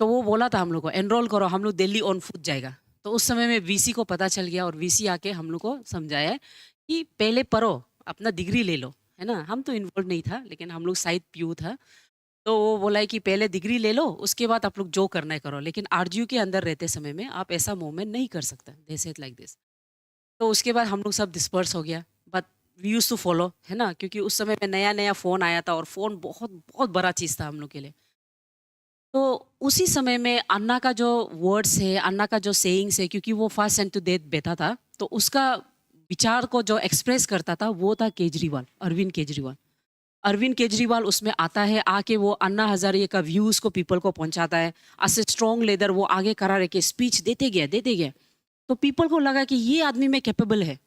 [SPEAKER 1] तो वो बोला था हम लोग को एनरोल करो, हम लोग दिल्ली ऑन फुट जाएगा। तो उस समय में वीसी को पता चल गया, और वीसी आके हम लोग को समझाया कि पहले पढ़ो, अपना डिग्री ले लो, है ना। हम तो इन्वॉल्व नहीं था, लेकिन हम लोग साइड पीयू था। तो वो बोला है कि पहले डिग्री ले लो, उसके बाद आप लोग जो करना है करो, लेकिन आरजीयू के अंदर रहते समय में आप ऐसा मूवमेंट नहीं कर सकता, दे सेड लाइक दिस। तो उसके बाद हम लोग सब डिस्पर्स हो गया, but we use to follow, है ना, क्योंकि उस समय में नया नया फ़ोन आया था, और फ़ोन बहुत बहुत बड़ा चीज़ था हम लोग के लिए। तो उसी समय में अन्ना का जो वर्ड्स है, अन्ना का जो सेइंग्स है, क्योंकि वो फर्स्ट सेंट टू डेथ बेटा था, तो उसका विचार को जो एक्सप्रेस करता था वो था केजरीवाल, अरविंद केजरीवाल। अरविंद केजरीवाल उसमें आता है, आके वो अन्ना हजारे का व्यूज को पीपल को पहुंचाता है। एज ए स्ट्रॉन्ग लीडर वो आगे खड़ा रह के स्पीच देते गया। तो पीपल को लगा कि ये आदमी में कैपेबल है,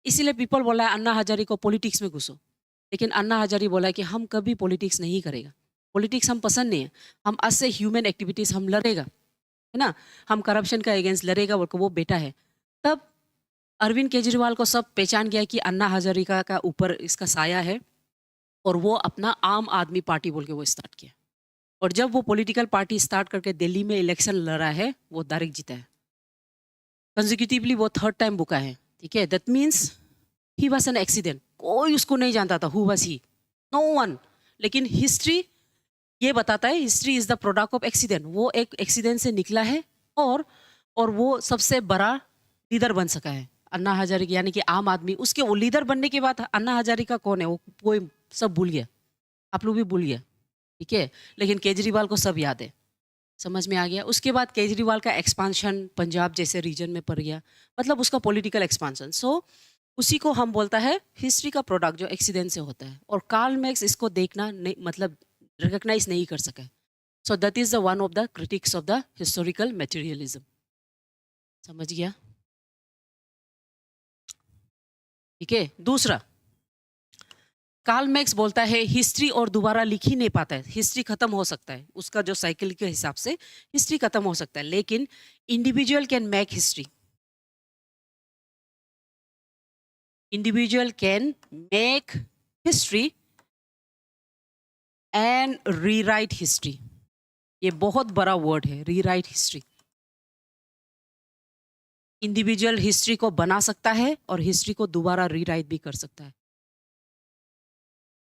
[SPEAKER 1] इसीलिए पीपल बोला है अन्ना हजारे को पॉलिटिक्स में घुसो। लेकिन अन्ना हजारे बोला कि हम कभी पॉलिटिक्स नहीं करेगा, पॉलिटिक्स हम पसंद नहीं है, हम आज से ह्यूमन एक्टिविटीज हम लड़ेगा, है ना, हम करप्शन का अगेंस्ट लड़ेगा, बोल के वो बेटा है। तब अरविंद केजरीवाल को सब पहचान गया कि अन्ना हजारिका का ऊपर इसका साया है, और वो अपना आम आदमी पार्टी बोल के वो स्टार्ट किया। और जब वो पॉलिटिकल पार्टी स्टार्ट करके दिल्ली में इलेक्शन लड़ा है, वो डायरेक्ट जीता है। कंसेक्यूटिवली वो थर्ड टाइम बुका है, ठीक है। That means he was an accident, कोई उसको नहीं जानता था who was he, no one. लेकिन हिस्ट्री ये बताता है, history is the product of accident. वो एक एक्सीडेंट से निकला है, और वो सबसे बड़ा लीडर बन सका है। अन्ना हजारे यानी कि आम आदमी, उसके वो लीडर बनने के बाद अन्ना हजारे का कौन है वो कोई सब भूल गया, आप लोग भी भूल गया, ठीक है। लेकिन केजरीवाल को सब याद है, समझ में आ गया। उसके बाद केजरीवाल का एक्सपांशन पंजाब जैसे रीजन में पड़ गया, मतलब उसका पॉलिटिकल एक्सपांशन। सो उसी को हम बोलता है हिस्ट्री का प्रोडक्ट जो एक्सीडेंट से होता है। और कार्ल मैक्स इसको देखना नहीं, मतलब रिकग्नाइज नहीं कर सका। So that is the one of the critics of the historical materialism. समझ गया, ठीक है। दूसरा, कार्ल मैक्स बोलता है हिस्ट्री और दोबारा लिख ही नहीं पाता है, हिस्ट्री खत्म हो सकता है, उसका जो साइकिल के हिसाब से हिस्ट्री खत्म हो सकता है, लेकिन individual can make history. Individual can make history and rewrite history. ये बहुत बड़ा वर्ड है, रीराइट हिस्ट्री। इंडिविजुअल हिस्ट्री को बना सकता है और हिस्ट्री को दोबारा रीराइट भी कर सकता है।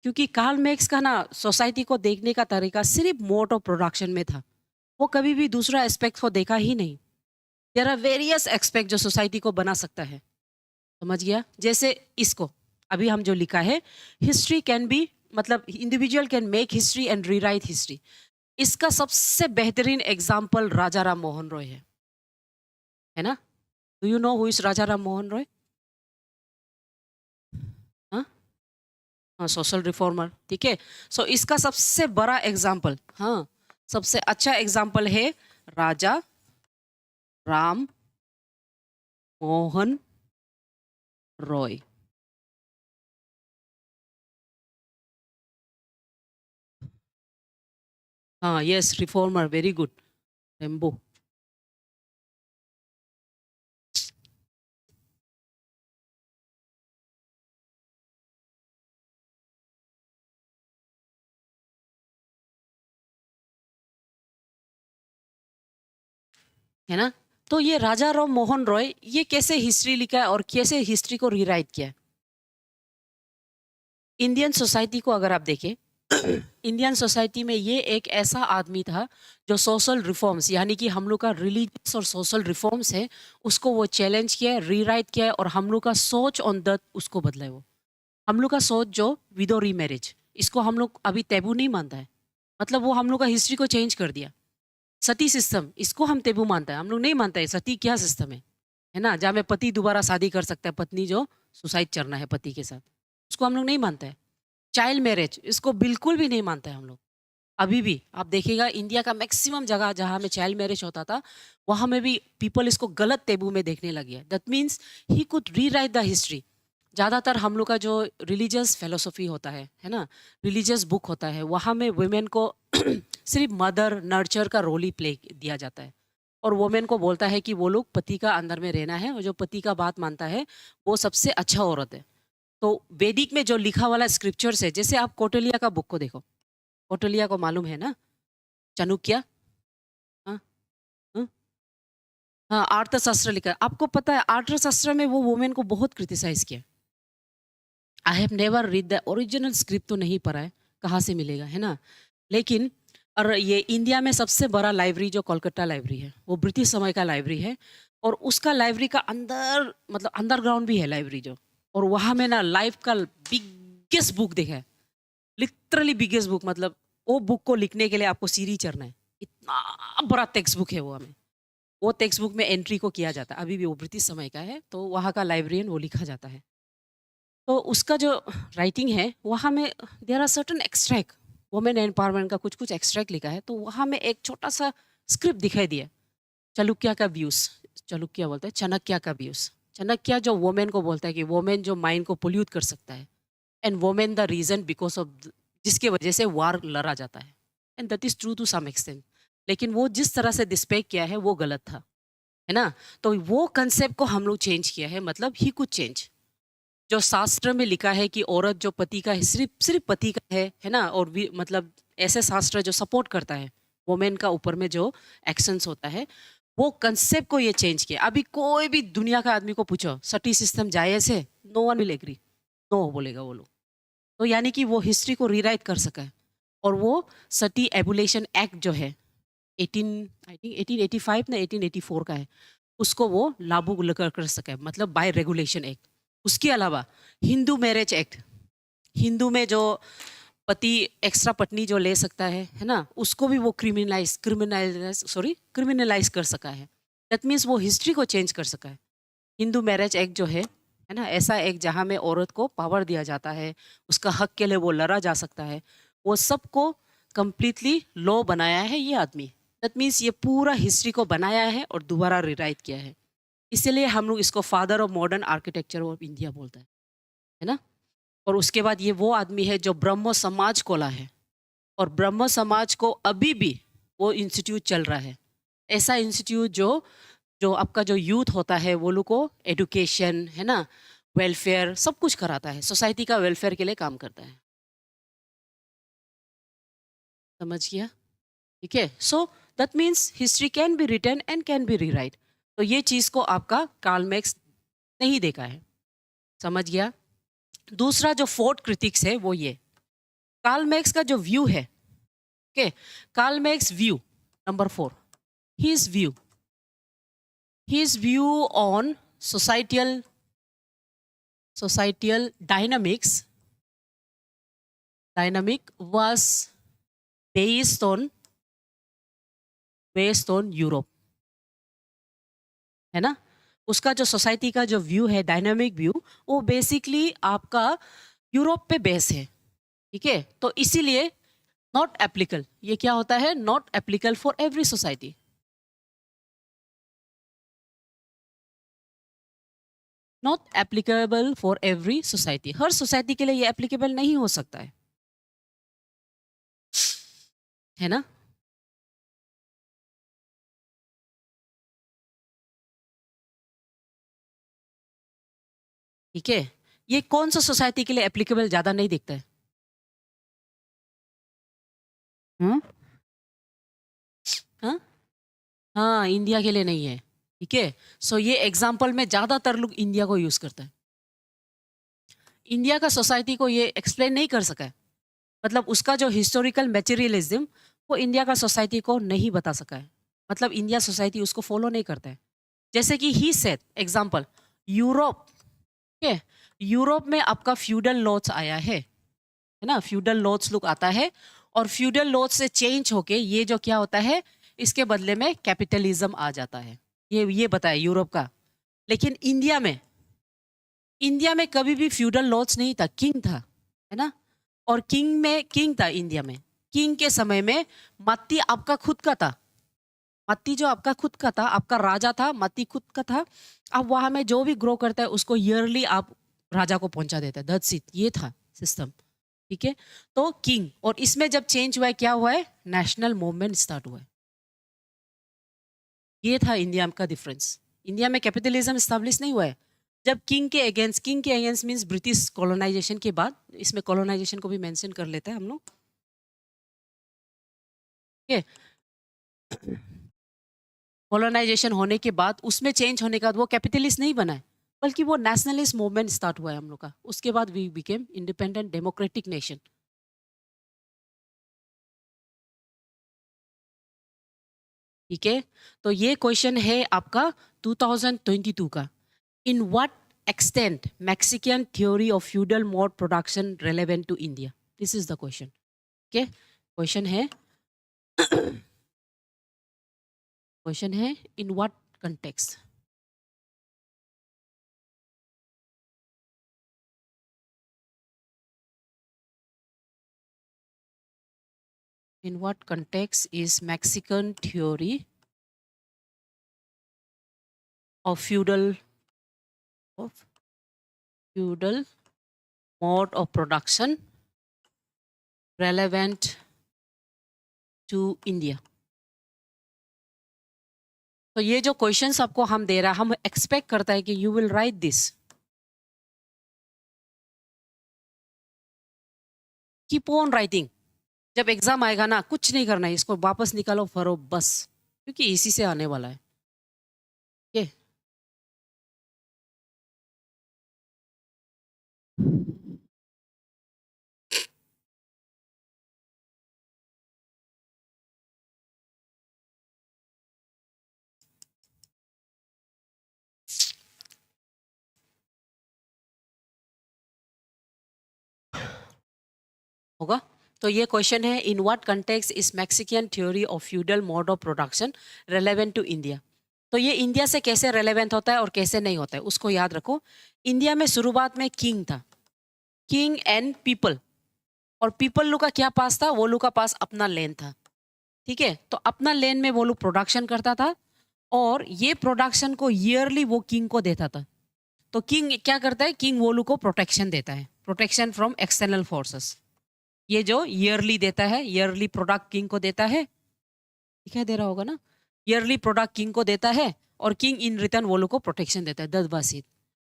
[SPEAKER 1] क्योंकि कार्ल मैक्स का ना सोसाइटी को देखने का तरीका सिर्फ मोड ऑफ प्रोडक्शन में था, वो कभी भी दूसरा एस्पेक्ट को देखा ही नहीं। देयर आर वेरियस एस्पेक्ट जो सोसाइटी को बना सकता है, समझ गया। जैसे इसको अभी हम जो लिखा है, हिस्ट्री कैन बी, मतलब individual can make history and rewrite history. इसका सबसे बेहतरीन एग्जाम्पल राजा राम मोहन रॉय है ना। Do you know who is Raja Ram Mohan Roy? हाँ, सोशल रिफॉर्मर, ठीक है। सो इसका सबसे बड़ा एग्जाम्पल, हाँ, सबसे अच्छा एग्जाम्पल है राजा राम मोहन रॉय। हाँ, yes, reformer, very good, rainbow. है ना। तो ये राजा राम मोहन रॉय ये कैसे हिस्ट्री लिखा है और कैसे हिस्ट्री को रीराइट किया है। इंडियन सोसाइटी को अगर आप देखें, इंडियन सोसाइटी में ये एक ऐसा आदमी था जो सोशल रिफॉर्म्स, यानी कि हम लोग का रिलीजियस और सोशल रिफॉर्म्स है, उसको वो चैलेंज किया है, रीराइट किया है, और हम लोग का सोच ऑन द उसको बदला है। वो हम लोग का सोच जो विदो री मैरिज, इसको हम लोग अभी टेबू नहीं मानता है, मतलब वो हम लोग का हिस्ट्री को चेंज कर दिया। सती सिस्टम, इसको हम टेबू मानता है, हम लोग नहीं मानता है सती क्या सिस्टम है ना, जहाँ में पति दोबारा शादी कर सकता है, पत्नी जो सुसाइड करना है पति के साथ, उसको हम लोग नहीं मानते हैं। चाइल्ड मैरिज, इसको बिल्कुल भी नहीं मानते हैं हम लोग। अभी भी आप देखिएगा इंडिया का मैक्सिमम जगह जहाँ में चाइल्ड मैरिज होता था, वहाँ में भी पीपल इसको गलत टेबू में देखने लगे हैं। That means he could rewrite the history. ज़्यादातर हम लोग का जो रिलीजियस फिलोसफी होता है ना, रिलीजियस बुक होता है, वहाँ में वुमेन को सिर्फ मदर नर्चर का रोल ही प्ले दिया जाता है, और वुमेन को बोलता है कि वो लोग पति का अंदर में रहना है, और जो पति का बात मानता है वो सबसे अच्छा औरत है। तो वैदिक में जो लिखा वाला स्क्रिप्चर्स है, जैसे आप कौटिल्य का बुक को देखो, कौटिल्य को मालूम है ना, चाणक्य, हाँ, हाँ, हाँ, अर्थशास्त्र लिखा है। आपको पता है अर्थशास्त्र में वो वुमेन को बहुत क्रिटिसाइज किया। I have never read the original script, तो नहीं पढ़ा है, कहाँ से मिलेगा, है ना। लेकिन और ये इंडिया में सबसे बड़ा लाइब्रेरी जो कोलकाता लाइब्रेरी है, वो ब्रिटिश समय का लाइब्रेरी है, और उसका लाइब्रेरी का अंदर, मतलब अंडरग्राउंड भी है लाइब्रेरी जो, और वहाँ में ना लाइफ का बिगेस्ट बुक देखा है, लिटरली बिगेस्ट बुक, मतलब वो बुक को लिखने के लिए आपको सीढ़ी चढ़ना है, इतना बड़ा टेक्स्ट बुक है वो हमें, वो टेक्स्ट बुक में एंट्री को किया जाता है, अभी भी वो ब्रिटिश समय का है, तो वहाँ का लाइब्रेरियन वो लिखा जाता है। तो उसका जो राइटिंग है वहाँ में there are certain extract, women empowerment का कुछ कुछ एक्सट्रैक्ट लिखा है, तो वहाँ में एक छोटा सा स्क्रिप्ट दिखाई दिया, चालुक्य का व्यूज, चालुक्य बोलते हैं चाणक्य का व्यूज। चाणक्य जो वुमेन को बोलता है कि वुमेन जो माइंड को पोल्यूट कर सकता है, and women the reason because of जिसके वजह से वार लड़ा जाता है, and that is true to some extent. लेकिन वो जिस तरह से डिस्पेक्ट किया है वो गलत था, है ना। तो वो कंसेप्ट को हम लोग चेंज किया है, मतलब ही कुछ चेंज। जो शास्त्र में लिखा है कि औरत जो पति का है, सिर्फ सिर्फ पति का है ना, और भी मतलब ऐसे शास्त्र जो सपोर्ट करता है वुमेन का ऊपर में जो एक्शंस होता है, वो कंसेप्ट को ये चेंज किया। अभी कोई भी दुनिया का आदमी को पूछो सती सिस्टम जायज है, no one will agree, no बोलेगा वो लोग। तो यानी कि वो हिस्ट्री को रीराइट कर सका है, और वो सती एबुलेशन एक्ट जो है 18 आई थिंक 1885 ना 1884 का है, उसको वो लागू कर सका है, मतलब बाय रेगुलेशन एक्ट। उसके अलावा हिंदू मैरिज एक्ट, हिंदू में जो पति एक्स्ट्रा पत्नी जो ले सकता है ना, उसको भी वो क्रिमिनलाइज कर सका है। दैट मीन्स वो हिस्ट्री को चेंज कर सका है। हिंदू मैरिज एक्ट जो है ना, ऐसा एक जहाँ में औरत को पावर दिया जाता है, उसका हक के लिए वो लड़ा जा सकता है, वो सबको कंप्लीटली लॉ बनाया है ये आदमी। दैट मीन्स ये पूरा हिस्ट्री को बनाया है और दोबारा रिराइट किया है। इसीलिए हम लोग इसको father of modern architecture of India बोलते हैं, है ना। और उसके बाद ये वो आदमी है जो ब्रह्मो समाज को ला है, और ब्रह्म समाज को अभी भी वो इंस्टीट्यूट चल रहा है, ऐसा इंस्टीट्यूट जो जो आपका जो यूथ होता है वो लोग को एडुकेशन, है ना, वेलफेयर सब कुछ कराता है, सोसाइटी का वेलफेयर के लिए काम करता है। समझ गया? ठीक है। So that means history can be written and can be rewrite. तो ये चीज़ को आपका कार्ल मैक्स नहीं देखा है। समझ गया? दूसरा जो फोर्थ क्रिटिक्स है वो ये, कार्ल मैक्स का जो व्यू है, okay, Karl Marx view number 4, his view, his view on societal dynamic was based on Europe, है ना। उसका जो सोसाइटी का जो व्यू है, डायनामिक व्यू, वो बेसिकली आपका यूरोप पे बेस है, ठीक है। तो इसीलिए नॉट एप्लीकल, ये क्या होता है, not applicable for every society. Not applicable for every society, हर सोसाइटी के लिए ये एप्लीकेबल नहीं हो सकता है ना। ठीक है। ये कौन सा सोसाइटी के लिए एप्लीकेबल ज्यादा नहीं दिखता है? हम्म, हाँ हाँ, इंडिया के लिए नहीं है, ठीक है। सो ये एग्जाम्पल में ज्यादातर लोग इंडिया को यूज करता है। इंडिया का सोसाइटी को ये एक्सप्लेन नहीं कर सका है, मतलब उसका जो हिस्टोरिकल मैटेरियलिज्म वो इंडिया का सोसाइटी को नहीं बता सका है, मतलब इंडिया सोसाइटी उसको फॉलो नहीं करता है। जैसे कि ही सेड एग्जाम्पल, यूरोप, ठीक है, यूरोप में आपका फ्यूडल लॉज आया है ना, फ्यूडल लॉज लुक आता है, और फ्यूडल लॉज से चेंज होके ये जो क्या होता है, इसके बदले में कैपिटलिज्म आ जाता है, ये बताया यूरोप का। लेकिन इंडिया में कभी भी फ्यूडल लॉज नहीं था, किंग था, है ना। और किंग था इंडिया में, किंग के समय में मत्ती आपका खुद का था, मत्ती जो आपका खुद का था, आपका राजा था, मत्ती खुद का था। अब वहां में जो भी ग्रो करता है उसको ईयरली आप राजा को पहुंचा देते हैं, दैट्स इट, ये था सिस्टम, ठीक है। तो किंग, और इसमें जब चेंज हुआ है, क्या हुआ है, नेशनल मूवमेंट स्टार्ट हुआ है। ये था इंडिया का डिफरेंस। इंडिया में कैपिटलिज्म स्टैब्लिश नहीं हुआ है। जब किंग के अगेंस्ट मींस ब्रिटिश कॉलोनाइजेशन के बाद, इसमें कॉलोनाइजेशन को भी मेंशन कर लेते हैं हम लोग, ठीक है। कॉलोनाइजेशन होने के बाद, उसमें चेंज होने के बाद वो कैपिटलिस्ट नहीं बना है, बल्कि वो नेशनलिस्ट मूवमेंट स्टार्ट हुआ है हम लोग का। उसके बाद we became independent democratic nation, ठीक है। तो ये क्वेश्चन है आपका 2022 का, in what extent Marxian theory of feudal mode production relevant to India, this is the question, ठीक है। क्वेश्चन है क्वेश्चन है in what context. In what context is Mexican theory of of feudal mode of production relevant to India? तो ये जो questions आपको हम दे रहा है, हम एक्सपेक्ट करता है कि you will write this. Keep on writing. जब एग्जाम आएगा ना, कुछ नहीं करना है, इसको वापस निकालो फरो बस, क्योंकि इसी से आने वाला है. ये होगा. तो ये क्वेश्चन है in what context is Marxian theory of feudal mode of production relevant to India. तो ये इंडिया से कैसे रेलेवेंट होता है और कैसे नहीं होता है, उसको याद रखो. इंडिया में शुरुआत में किंग था, किंग एंड पीपल. और पीपल लोग का क्या पास था, वो लोग का पास अपना लैंड था. ठीक है, तो अपना लैंड में वो लोग प्रोडक्शन करता था, और ये प्रोडक्शन को ईयरली वो किंग को देता था. तो किंग क्या करता है, किंग वो लोग को प्रोटेक्शन देता है, प्रोटेक्शन फ्रॉम एक्सटर्नल फोर्सेस. ये जो ईयरली देता है, ईयरली प्रोडक्ट किंग को देता है, दिखाई दे रहा होगा ना. ईयरली प्रोडक्ट किंग को देता है, और किंग इन रिटर्न वो लोग को प्रोटेक्शन देता है 10 बार.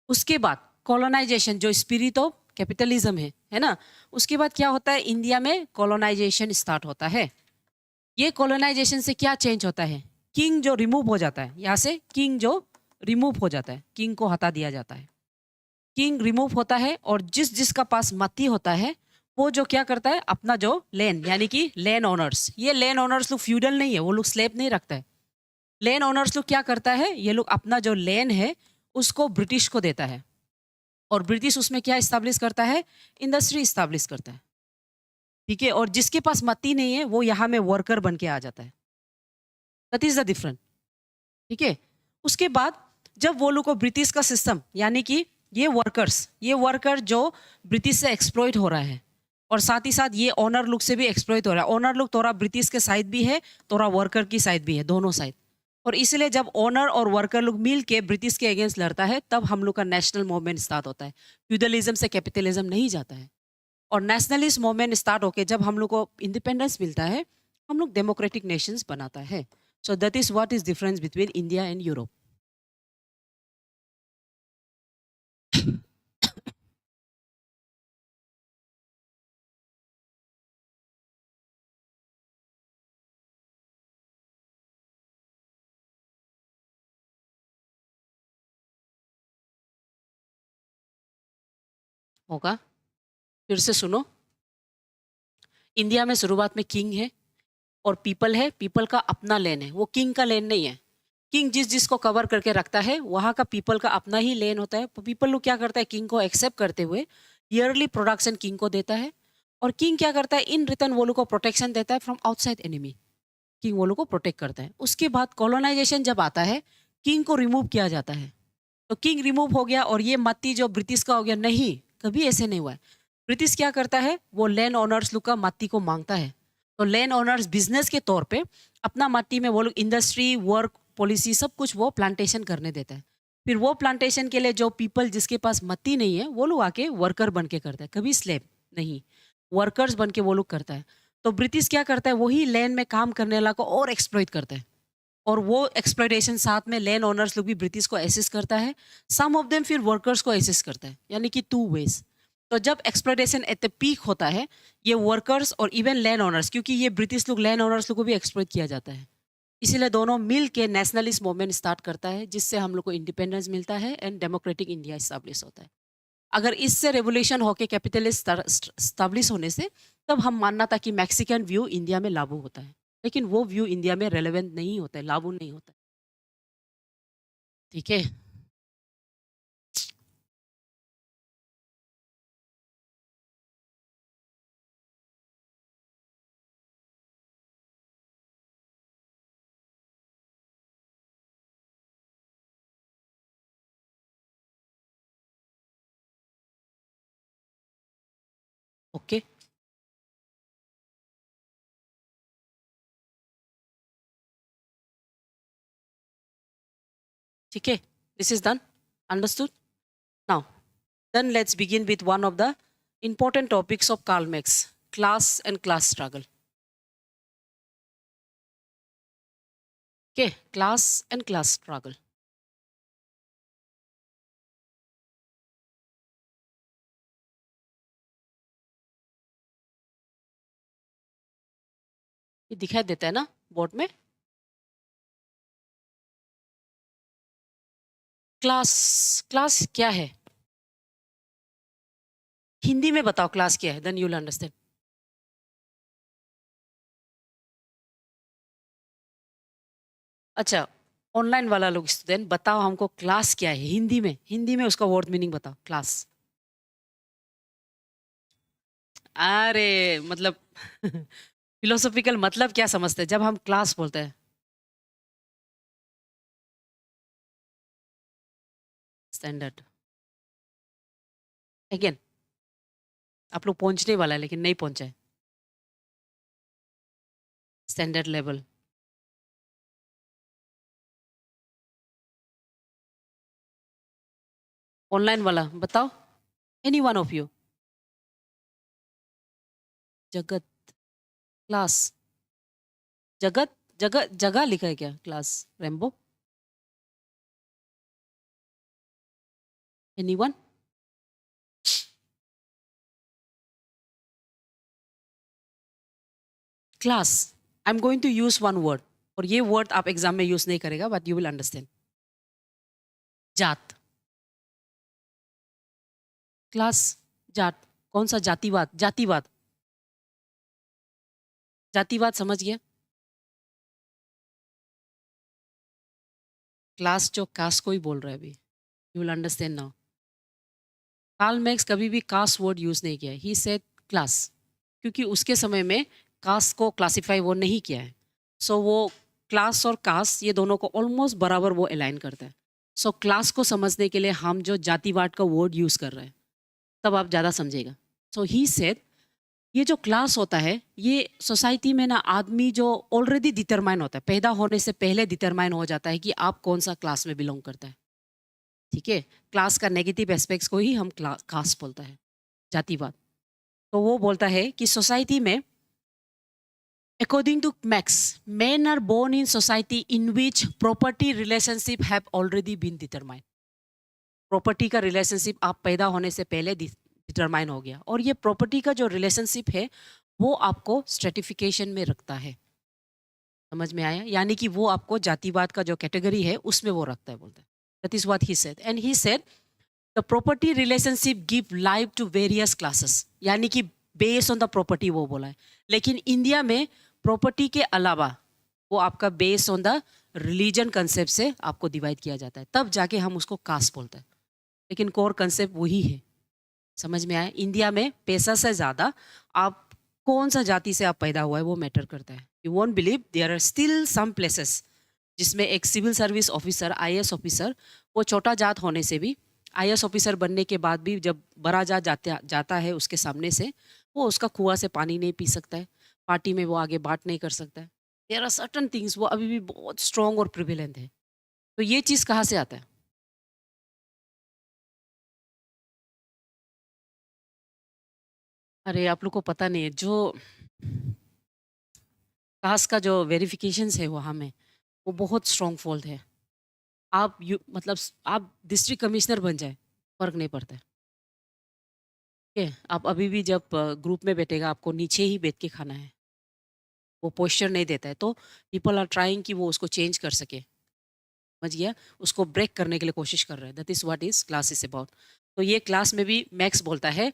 [SPEAKER 1] उसके बाद कॉलोनाइजेशन, जो स्पिरिट ऑफ कैपिटलिज्म है ना, उसके बाद क्या होता है, इंडिया में कॉलोनाइजेशन स्टार्ट होता है. ये कॉलोनाइजेशन से क्या चेंज होता है, किंग जो रिमूव हो जाता है, यहाँ से किंग जो रिमूव हो जाता है, किंग को हटा दिया जाता है. किंग रिमूव होता है, और जिस जिसका पास मती होता है, वो जो क्या करता है, अपना जो लैंड, यानी कि लैंड ओनर्स, ये लैंड ओनर्स लोग फ्यूडल नहीं है, वो लोग स्लेब नहीं रखता है. लैंड ओनर्स लोग क्या करता है, ये लोग अपना जो लैंड है उसको ब्रिटिश को देता है, और ब्रिटिश उसमें क्या इस्टेब्लिश करता है, इंडस्ट्री इस्टेब्लिश करता है. ठीक है, और जिसके पास मती नहीं है वो यहाँ में वर्कर बन के आ जाता है. That is the different. ठीक है, उसके बाद जब वो लोग को ब्रिटिश का सिस्टम, यानी कि ये वर्कर जो ब्रिटिश से एक्सप्लॉइट हो रहा है, और साथ ही साथ ये ओनर लोग से भी एक्सप्लॉइट हो रहा है. ओनर लोग थोड़ा ब्रिटिश के साइड भी है, थोड़ा वर्कर की साइड भी है, दोनों साइड. और इसलिए जब ओनर और वर्कर लोग मिल के ब्रिटिश के अगेंस्ट लड़ता है, तब हम लोग का नेशनल मूवमेंट स्टार्ट होता है. फ्यूडलिज्म से कैपिटलिज्म नहीं जाता है. और नेशनलिस्ट मूवमेंट स्टार्ट होके जब हम लोग को इंडिपेंडेंस मिलता है, हम लोग डेमोक्रेटिक नेशंस बनाता है. So that is what is difference between India and Europe. होगा, फिर से सुनो. इंडिया में शुरुआत में किंग है और पीपल है, पीपल का अपना लेन है, वो किंग का लेन नहीं है. किंग जिस जिसको कवर करके रखता है, वहाँ का पीपल का अपना ही लेन होता है. तो पीपल लोग क्या करता है, किंग को एक्सेप्ट करते हुए ईयरली प्रोडक्शन किंग को देता है, और किंग क्या करता है, इन रिटर्न वो लोग को प्रोटेक्शन देता है फ्रॉम आउटसाइड एनिमी. किंग वो लोग को प्रोटेक्ट करता है. उसके बाद कॉलोनाइजेशन जब आता है, किंग को रिमूव किया जाता है. तो किंग रिमूव हो गया, और ये मत्ती जो ब्रिटिश का हो गया. नहीं, कभी ऐसे नहीं हुआ है. ब्रिटिश क्या करता है, वो लैंड ओनर्स लोग का मत्ती को मांगता है. तो लैंड ओनर्स बिजनेस के तौर पे अपना मट्टी में वो लोग इंडस्ट्री, वर्क, पॉलिसी, सब कुछ वो प्लांटेशन करने देता है. फिर वो प्लांटेशन के लिए जो पीपल जिसके पास मट्टी नहीं है, वो लोग आके वर्कर बन के करता है. कभी स्लेब नहीं, वर्कर्स बन के वो लोग करता है. तो ब्रिटिश क्या करता है, वही लैंड में काम करने वाला को और एक्सप्लॉइट करता है. और वो एक्सप्लॉइटेशन साथ में लैंड ओनर्स लोग भी ब्रिटिश को असिस्ट करता है. सम ऑफ देम फिर वर्कर्स को असिस्ट करता है, यानी कि टू वेज. तो जब एक्सप्लॉइटेशन एट द पीक होता है, ये वर्कर्स और इवन लैंड ओनर्स, क्योंकि ये ब्रिटिश लोग लैंड ओनर्स लोग को भी एक्सप्लॉइट किया जाता है, इसीलिए दोनों मिल के नेशनलिस्ट मूवमेंट स्टार्ट करता है, जिससे हम लोग को इंडिपेंडेंस मिलता है एंड डेमोक्रेटिक इंडिया स्टैब्लिश होता है. अगर इससे रेवोल्यूशन होके कैपिटलिस्ट स्टैब्लिश होने से, तब हम मानना था कि मैक्सिकन व्यू इंडिया में लागू होता है. लेकिन वो व्यू इंडिया में रेलेवेंट नहीं होता है, लागू नहीं होता है. ठीक है. ओके, ठीक है, this is done, understood now. Then let's begin with one of the important topics of Karl Marx, class and class struggle. Okay, class and class struggle. ये दिखाई देता है ना बोर्ड में? क्लास, क्लास क्या है? हिंदी में बताओ क्लास क्या है, देन यू विल अंडरस्टैंड. अच्छा, ऑनलाइन वाला लोग स्टूडेंट बताओ हमको क्लास क्या है हिंदी में, हिंदी में उसका वर्ड मीनिंग बताओ क्लास. अरे मतलब फिलोसॉफिकल मतलब क्या समझते हैं जब हम क्लास बोलते हैं? स्टैंडर्ड. अगेन आप लोग पहुंचने वाला है लेकिन नहीं पहुंचा है. Standard level. ऑनलाइन वाला बताओ, any one of you. Jagat, class, Jagat, जगह जगह लिखा है क्या class? Rambo, any one? Class, I am going to use one word, और ये वर्ड आप एग्जाम में यूज नहीं करेगा बट यू विल अंडरस्टैंड. जात. क्लास, जात, कौन सा? जातिवाद, जातिवाद, जातिवाद समझ गया. क्लास जो कास्ट को ही बोल रहा है अभी, you will understand now. Karl Marx कभी भी कास्ट वर्ड यूज नहीं किया, ही सेड क्लास, क्योंकि उसके समय में कास्ट को क्लासिफाई वो नहीं किया है. सो वो क्लास और कास्ट ये दोनों को ऑलमोस्ट बराबर वो अलाइन करता है. सो क्लास को समझने के लिए हम जो जातिवाद का वर्ड यूज कर रहे हैं तब आप ज़्यादा समझेगा. सो ही सेड ये जो क्लास होता है ये सोसाइटी में ना आदमी जो ऑलरेडी डिटरमाइन होता है, पैदा होने से पहले डिटरमाइन हो जाता है कि आप कौन सा क्लास में बिलोंग करता है. ठीक है, क्लास का नेगेटिव एस्पेक्ट्स को ही हम कास्ट बोलता है, जातिवाद. तो वो बोलता है कि सोसाइटी में according to Max, men are born in society in which property relationship have already been determined. Property का रिलेशनशिप आप पैदा होने से पहले डिटरमाइन हो गया, और ये प्रॉपर्टी का जो रिलेशनशिप है वो आपको स्ट्रेटिफिकेशन में रखता है. समझ में आया? यानी कि वो आपको जातिवाद का जो कैटेगरी है उसमें वो रखता है, बोलता है. That is what he said. And he said the property relationship give life to various classes, यानी कि बेस्ड ऑन द प्रॉपर्टी वो बोला है. लेकिन इंडिया में प्रॉपर्टी के अलावा वो आपका based on the religion concept से आपको डिवाइड किया जाता है, तब जाके हम उसको कास्ट बोलते हैं. लेकिन कोर कंसेप्ट वही है. समझ में आया? इंडिया में पैसा से ज़्यादा आप कौन सा जाति से आप पैदा हुआ है वो मैटर करता है. You won't believe there are still some places जिसमें एक civil service officer, IAS officer, वो छोटा जात होने से भी आईएएस ऑफिसर बनने के बाद भी जब बड़ा जात जाता है उसके सामने से, वो उसका कुआं से पानी नहीं पी सकता है, पार्टी में वो आगे बात नहीं कर सकता है. देयर आर सर्टन थिंग्स वो अभी भी बहुत स्ट्रॉन्ग और प्रिविलेंट है. तो ये चीज़ कहाँ से आता है? अरे आप लोग को पता नहीं है, जो कास्ट का जो वेरिफिकेशंस है वहाँ में वो बहुत स्ट्रॉन्ग फोल्ड है. आप मतलब आप डिस्ट्रिक्ट कमिश्नर बन जाए फर्क नहीं पड़ता है. ठीक है, आप अभी भी जब ग्रुप में बैठेगा आपको नीचे ही बैठ के खाना है, वो पोस्चर नहीं देता है. तो पीपल आर ट्राइंग कि वो उसको चेंज कर सके. समझ गया? उसको ब्रेक करने के लिए कोशिश कर रहे हैं. That is what is class is about. तो ये क्लास में भी मैक्स बोलता है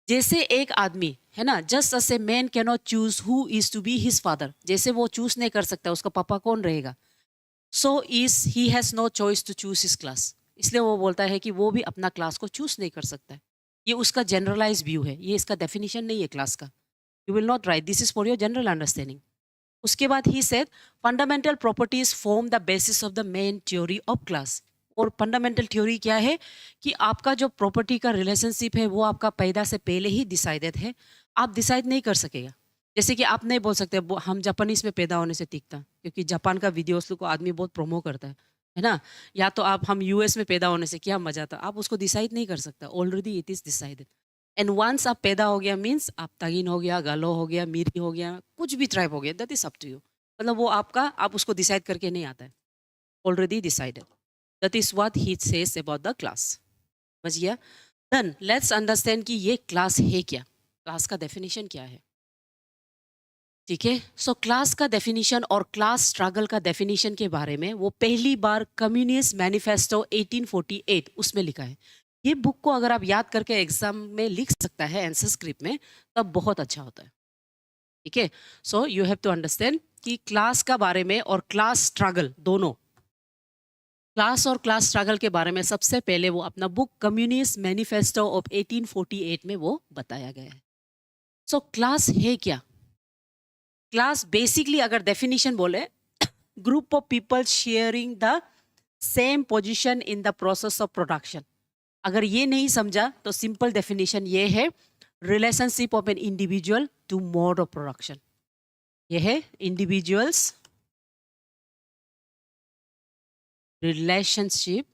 [SPEAKER 1] जैसे एक आदमी है ना, just as a man cannot choose who is to be his father, जैसे वो चूज नहीं कर सकता उसका पापा कौन रहेगा, so is he has no choice to choose his class. इसलिए वो बोलता है कि वो भी अपना क्लास को चूज नहीं कर सकता है. ये उसका जनरलाइज व्यू है, ये इसका डेफिनेशन नहीं है क्लास का. You will not right, this is for your general understanding. उसके बाद he said fundamental properties form the basis of the main theory of class. और फंडामेंटल थ्योरी क्या है कि आपका जो प्रॉपर्टी का रिलेशनशिप है वो आपका पैदा से पहले ही डिसाइडेड है, आप डिसाइड नहीं कर सकेगा। जैसे कि आप नहीं बोल सकते हम जापानीज में पैदा होने से दिखता, क्योंकि जापान का वीडियोस को आदमी बहुत प्रोमो करता है ना। या तो आप हम यूएस में पैदा होने से क्या मजा था, आप उसको डिसाइड नहीं कर सकता, already it is decided. And once आप पैदा हो गया मीन्स आप तागिन हो गया, गालो हो गया, मीरी हो गया, कुछ भी ट्राइब हो गया, that is up to you. मतलब वो आपका, आप उसको डिसाइड करके नहीं आता है, already decided. That is what he says about the class. समझ गया? देन लेट्स अंडरस्टैंड कि ये क्लास है क्या, क्लास का डेफिनेशन क्या है। ठीक है, सो क्लास का डेफिनेशन और क्लास स्ट्रगल का डेफिनेशन के बारे में वो पहली बार कम्युनिस्ट मैनिफेस्टो 1848 उसमें लिखा है। ये बुक को अगर आप याद करके एग्जाम में लिख सकता है आंसर स्क्रिप्ट में, तब बहुत अच्छा होता है। ठीक है, so you have to understand कि क्लास का बारे में और क्लास स्ट्रगल दोनों, क्लास और क्लास स्ट्रगल के बारे में सबसे पहले वो अपना बुक कम्युनिस्ट मैनिफेस्टो ऑफ 1848 में वो बताया गया है। सो क्लास है क्या? क्लास बेसिकली अगर डेफिनेशन बोले, group of people sharing the same position in the process of production. अगर ये नहीं समझा तो सिंपल डेफिनेशन ये है, relationship of an individual to mode of production. ये है individuals relationship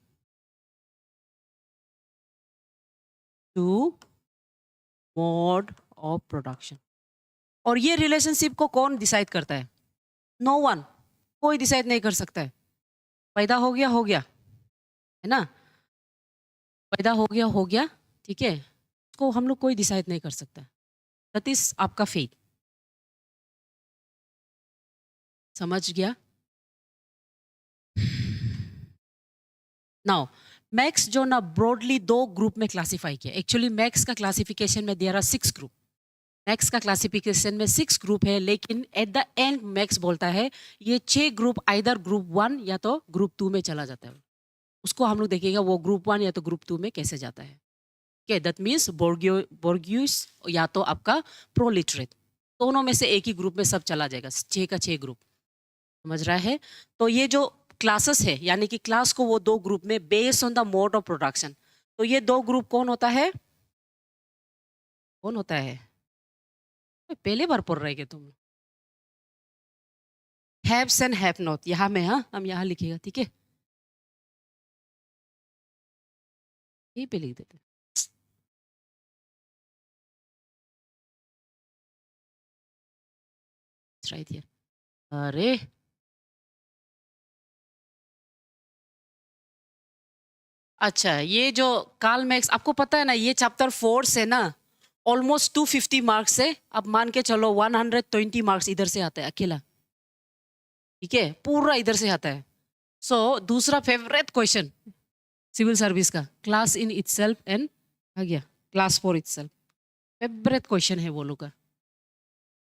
[SPEAKER 1] to mode of production. और ये रिलेशनशिप को कौन डिसाइड करता है? नो वन, कोई डिसाइड नहीं कर सकता है। पैदा हो गया है ना, पैदा हो गया, ठीक है, उसको हम लोग कोई डिसाइड नहीं कर सकता। दैट इज आपका फेथ। समझ गया? नाउ मैक्स जो ना ब्रॉडली दो ग्रुप में क्लासिफाई किया। एक्चुअली मैक्स का क्लासिफिकेशन में देयर आर 6 ग्रुप। मैक्स का क्लासिफिकेशन में 6 ग्रुप है, लेकिन एट द एंड मैक्स बोलता है ये 6 ग्रुप आइदर ग्रुप 1 या तो ग्रुप 2 में चला जाता है। उसको हम लोग देखेगा वो ग्रुप 1 या तो ग्रुप 2 में कैसे जाता है। ओके, दैट मीन्स बोर्गियस या तो आपका प्रोलिटरेट, दोनों में से एक ही ग्रुप में सब चला जाएगा, 6 का 6 ग्रुप। समझ रहा है? तो ये जो क्लासेस है, यानी कि क्लास को वो दो ग्रुप में based on the mode of production. तो ये दो ग्रुप कौन होता है? कौन होता है? पहले बार पढ़ रहे क्या तुम? हैव्स एंड हैव नॉट, यहाँ में, हाँ हम यहाँ लिखेगा, ठीक है, यही पे लिख देते, राइट हियर। अरे अच्छा, ये जो कार्ल मैक्स, आपको पता है ना, ये चैप्टर 4 से ना ऑलमोस्ट 250 मार्क्स से, अब मान के चलो 120 मार्क्स इधर से आता है अकेला। ठीक है, पूरा इधर से आता है। सो दूसरा फेवरेट क्वेश्चन सिविल सर्विस का, क्लास इन इटसेल्फ एंड आ गया class for itself, favourite question है वो लोग का।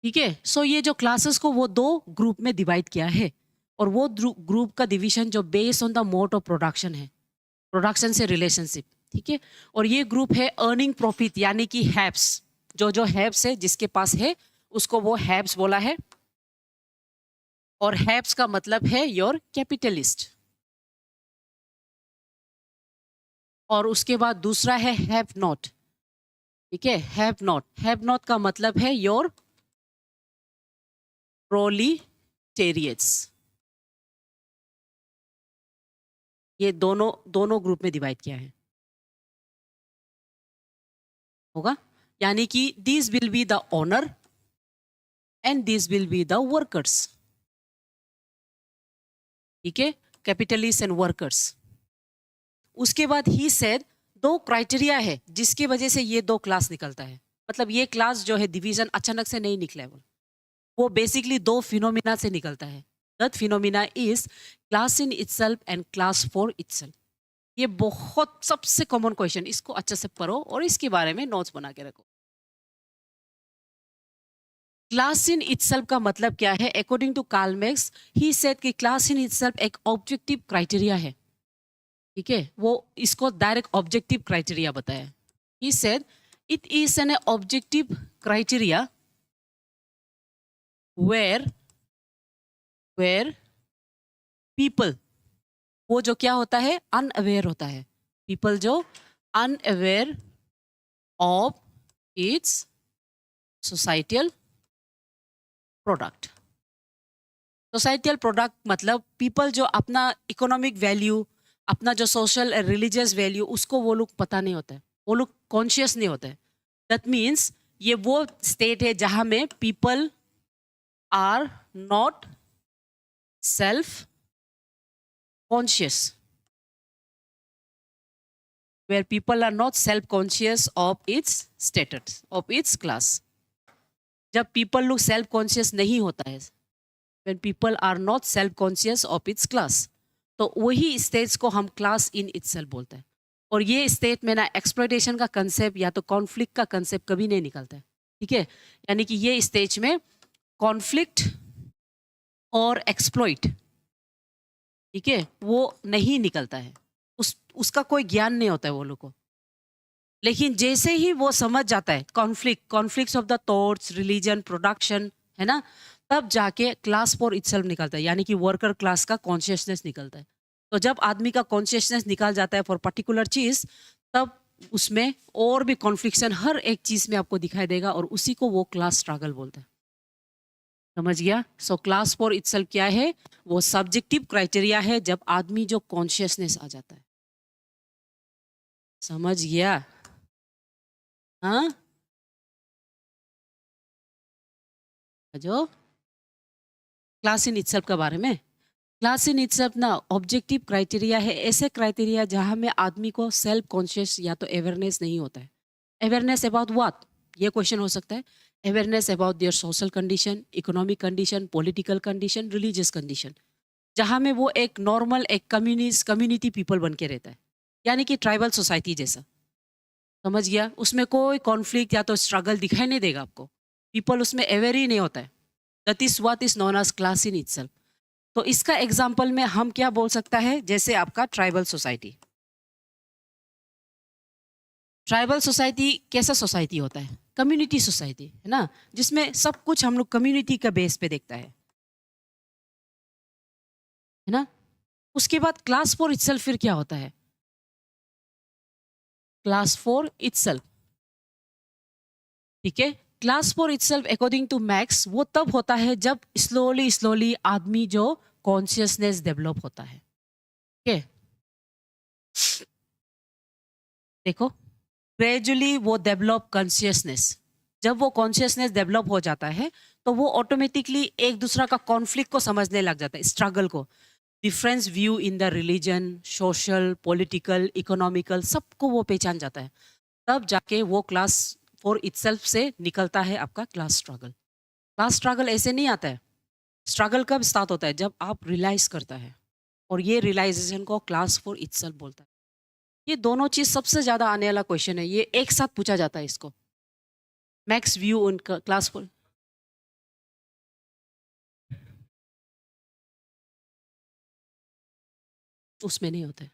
[SPEAKER 1] ठीक है, सो ये जो क्लासेस को वो दो ग्रुप में डिवाइड किया है, और वो ग्रुप का डिवीजन जो based on the mode of production है, प्रोडक्शन से रिलेशनशिप। ठीक है, और ये ग्रुप है अर्निंग प्रॉफिट, यानी कि हैब्स, जो हैब्स है जिसके पास है उसको वो हैब्स बोला है, और हैब्स का मतलब है योर कैपिटलिस्ट। और उसके बाद दूसरा है हैव नॉट। ठीक है, हैव नॉट का मतलब है योर प्रोलिटेरियट्स। ये दोनों दोनों ग्रुप में डिवाइड किया है, होगा, यानी कि this will be the owner and this will be the workers. ठीक है, कैपिटलिस्ट एंड वर्कर्स। उसके बाद ही सेड दो क्राइटेरिया है जिसकी वजह से ये दो क्लास निकलता है। मतलब ये क्लास जो है डिवीजन अचानक से नहीं निकला है, वो बेसिकली दो फिनोमिना से निकलता है। That phenomena is class in itself and class for itself. ये बहुत सबसे कॉमन क्वेश्चन, इसको अच्छे से पढ़ो और इसके बारे में नोट्स बना के रखो। क्लास इन इटसेल्फ का मतलब क्या है? According to Karl Marx, he said कि क्लास इन इटसेल्फ एक ऑब्जेक्टिव क्राइटेरिया है। ठीक है, वो इसको डायरेक्ट ऑब्जेक्टिव क्राइटेरिया बताया। He said it is an objective criteria where people वो जो क्या होता है, अनअवेयर होता है। पीपल जो unaware of its societal product. Societal product मतलब पीपल जो अपना इकोनॉमिक वैल्यू, अपना जो सोशल रिलीजियस वैल्यू, उसको वो लोग पता नहीं होता है, वो लोग कॉन्शियस नहीं होते। दैट मीन्स ये वो स्टेट है जहां में people are not self conscious, where people are not self conscious of its status, of its class। जब पीपल लोग सेल्फ कॉन्शियस नहीं होता है, when people are not self conscious of its class, तो वही स्टेज को हम क्लास इन itself बोलते हैं। और ये स्टेट में ना एक्सप्लॉयटेशन का कंसेप्ट या तो कॉन्फ्लिक्ट का कंसेप्ट कभी नहीं निकलता है। ठीक है, यानी कि ये स्टेज में कॉन्फ्लिक्ट और एक्सप्लॉइट, ठीक है, वो नहीं निकलता है, उसका कोई ज्ञान नहीं होता है वो लोग को। लेकिन जैसे ही वो समझ जाता है conflicts of the thoughts, religion, production, है ना, तब जाके क्लास फॉर इटसेल्फ निकलता है, यानी कि वर्कर क्लास का कॉन्शियसनेस निकलता है। तो जब आदमी का कॉन्शियसनेस निकल जाता है फॉर पर्टिकुलर चीज, तब उसमें और भी कॉन्फ्लिक्शन हर एक चीज में आपको दिखाई देगा, और उसी को वो क्लास स्ट्रगल बोलता है। समझ गया? सो क्लास फॉर इटसेल्फ क्या है? वो सब्जेक्टिव क्राइटेरिया है जब आदमी जो कॉन्शियसनेस आ जाता है। समझ गया? हाँ, जो क्लास इन इटसेल्फ के बारे में, क्लास इन इटसेल्फ ना ऑब्जेक्टिव क्राइटेरिया है, ऐसे क्राइटेरिया जहाँ में आदमी को सेल्फ कॉन्शियस या तो अवेयरनेस नहीं होता है। अवेयरनेस अबाउट व्हाट, ये क्वेश्चन हो सकता है। Awareness about their social condition, economic condition, political condition, religious condition, जहाँ में वो एक नॉर्मल एक कम्युनिटी पीपल बन के रहता है, यानी कि ट्राइबल सोसाइटी जैसा। समझ गया? उसमें कोई कॉन्फ्लिक्ट या तो स्ट्रगल दिखाई नहीं देगा आपको, पीपल उसमें अवेयर ही नहीं होता है। That is what is known as class in itself. तो इसका एग्जाम्पल में हम क्या बोल सकता है, जैसे आपका ट्राइबल सोसाइटी। ट्राइबल सोसाइटी कैसा सोसाइटी होता है? कम्युनिटी सोसाइटी, है ना, जिसमें सब कुछ हम लोग कम्युनिटी का बेस पे देखता है ना। उसके बाद क्लास फॉर इटसेल्फ फिर क्या होता है? क्लास फॉर इटसेल्फ, ठीक है, class for itself according to Marx वो तब होता है जब स्लोली स्लोली आदमी जो कॉन्शियसनेस डेवलप होता है। ठीक है, देखो, ग्रेजुअली वो डेवलप कॉन्शियसनेस, जब वो कॉन्शियसनेस डेवलप हो जाता है तो वो ऑटोमेटिकली एक दूसरा का कॉन्फ्लिक्ट को समझने लग जाता है, स्ट्रगल को, difference view in the religion, social, political, economical, सबको वो पहचान जाता है। तब जाके वो क्लास फॉर इटसेल्फ से निकलता है आपका क्लास स्ट्रगल। क्लास स्ट्रगल ऐसे नहीं आता है। स्ट्रगल कब स्टार्ट होता है? जब आप रियलाइज करता है, और ये रियलाइजेशन को क्लास फॉर इटसेल्फ बोलता है। ये दोनों चीज सबसे ज्यादा आने वाला क्वेश्चन है, ये एक साथ पूछा जाता है इसको। मैक्स व्यू उन क्लास फॉर, उसमें नहीं होता है।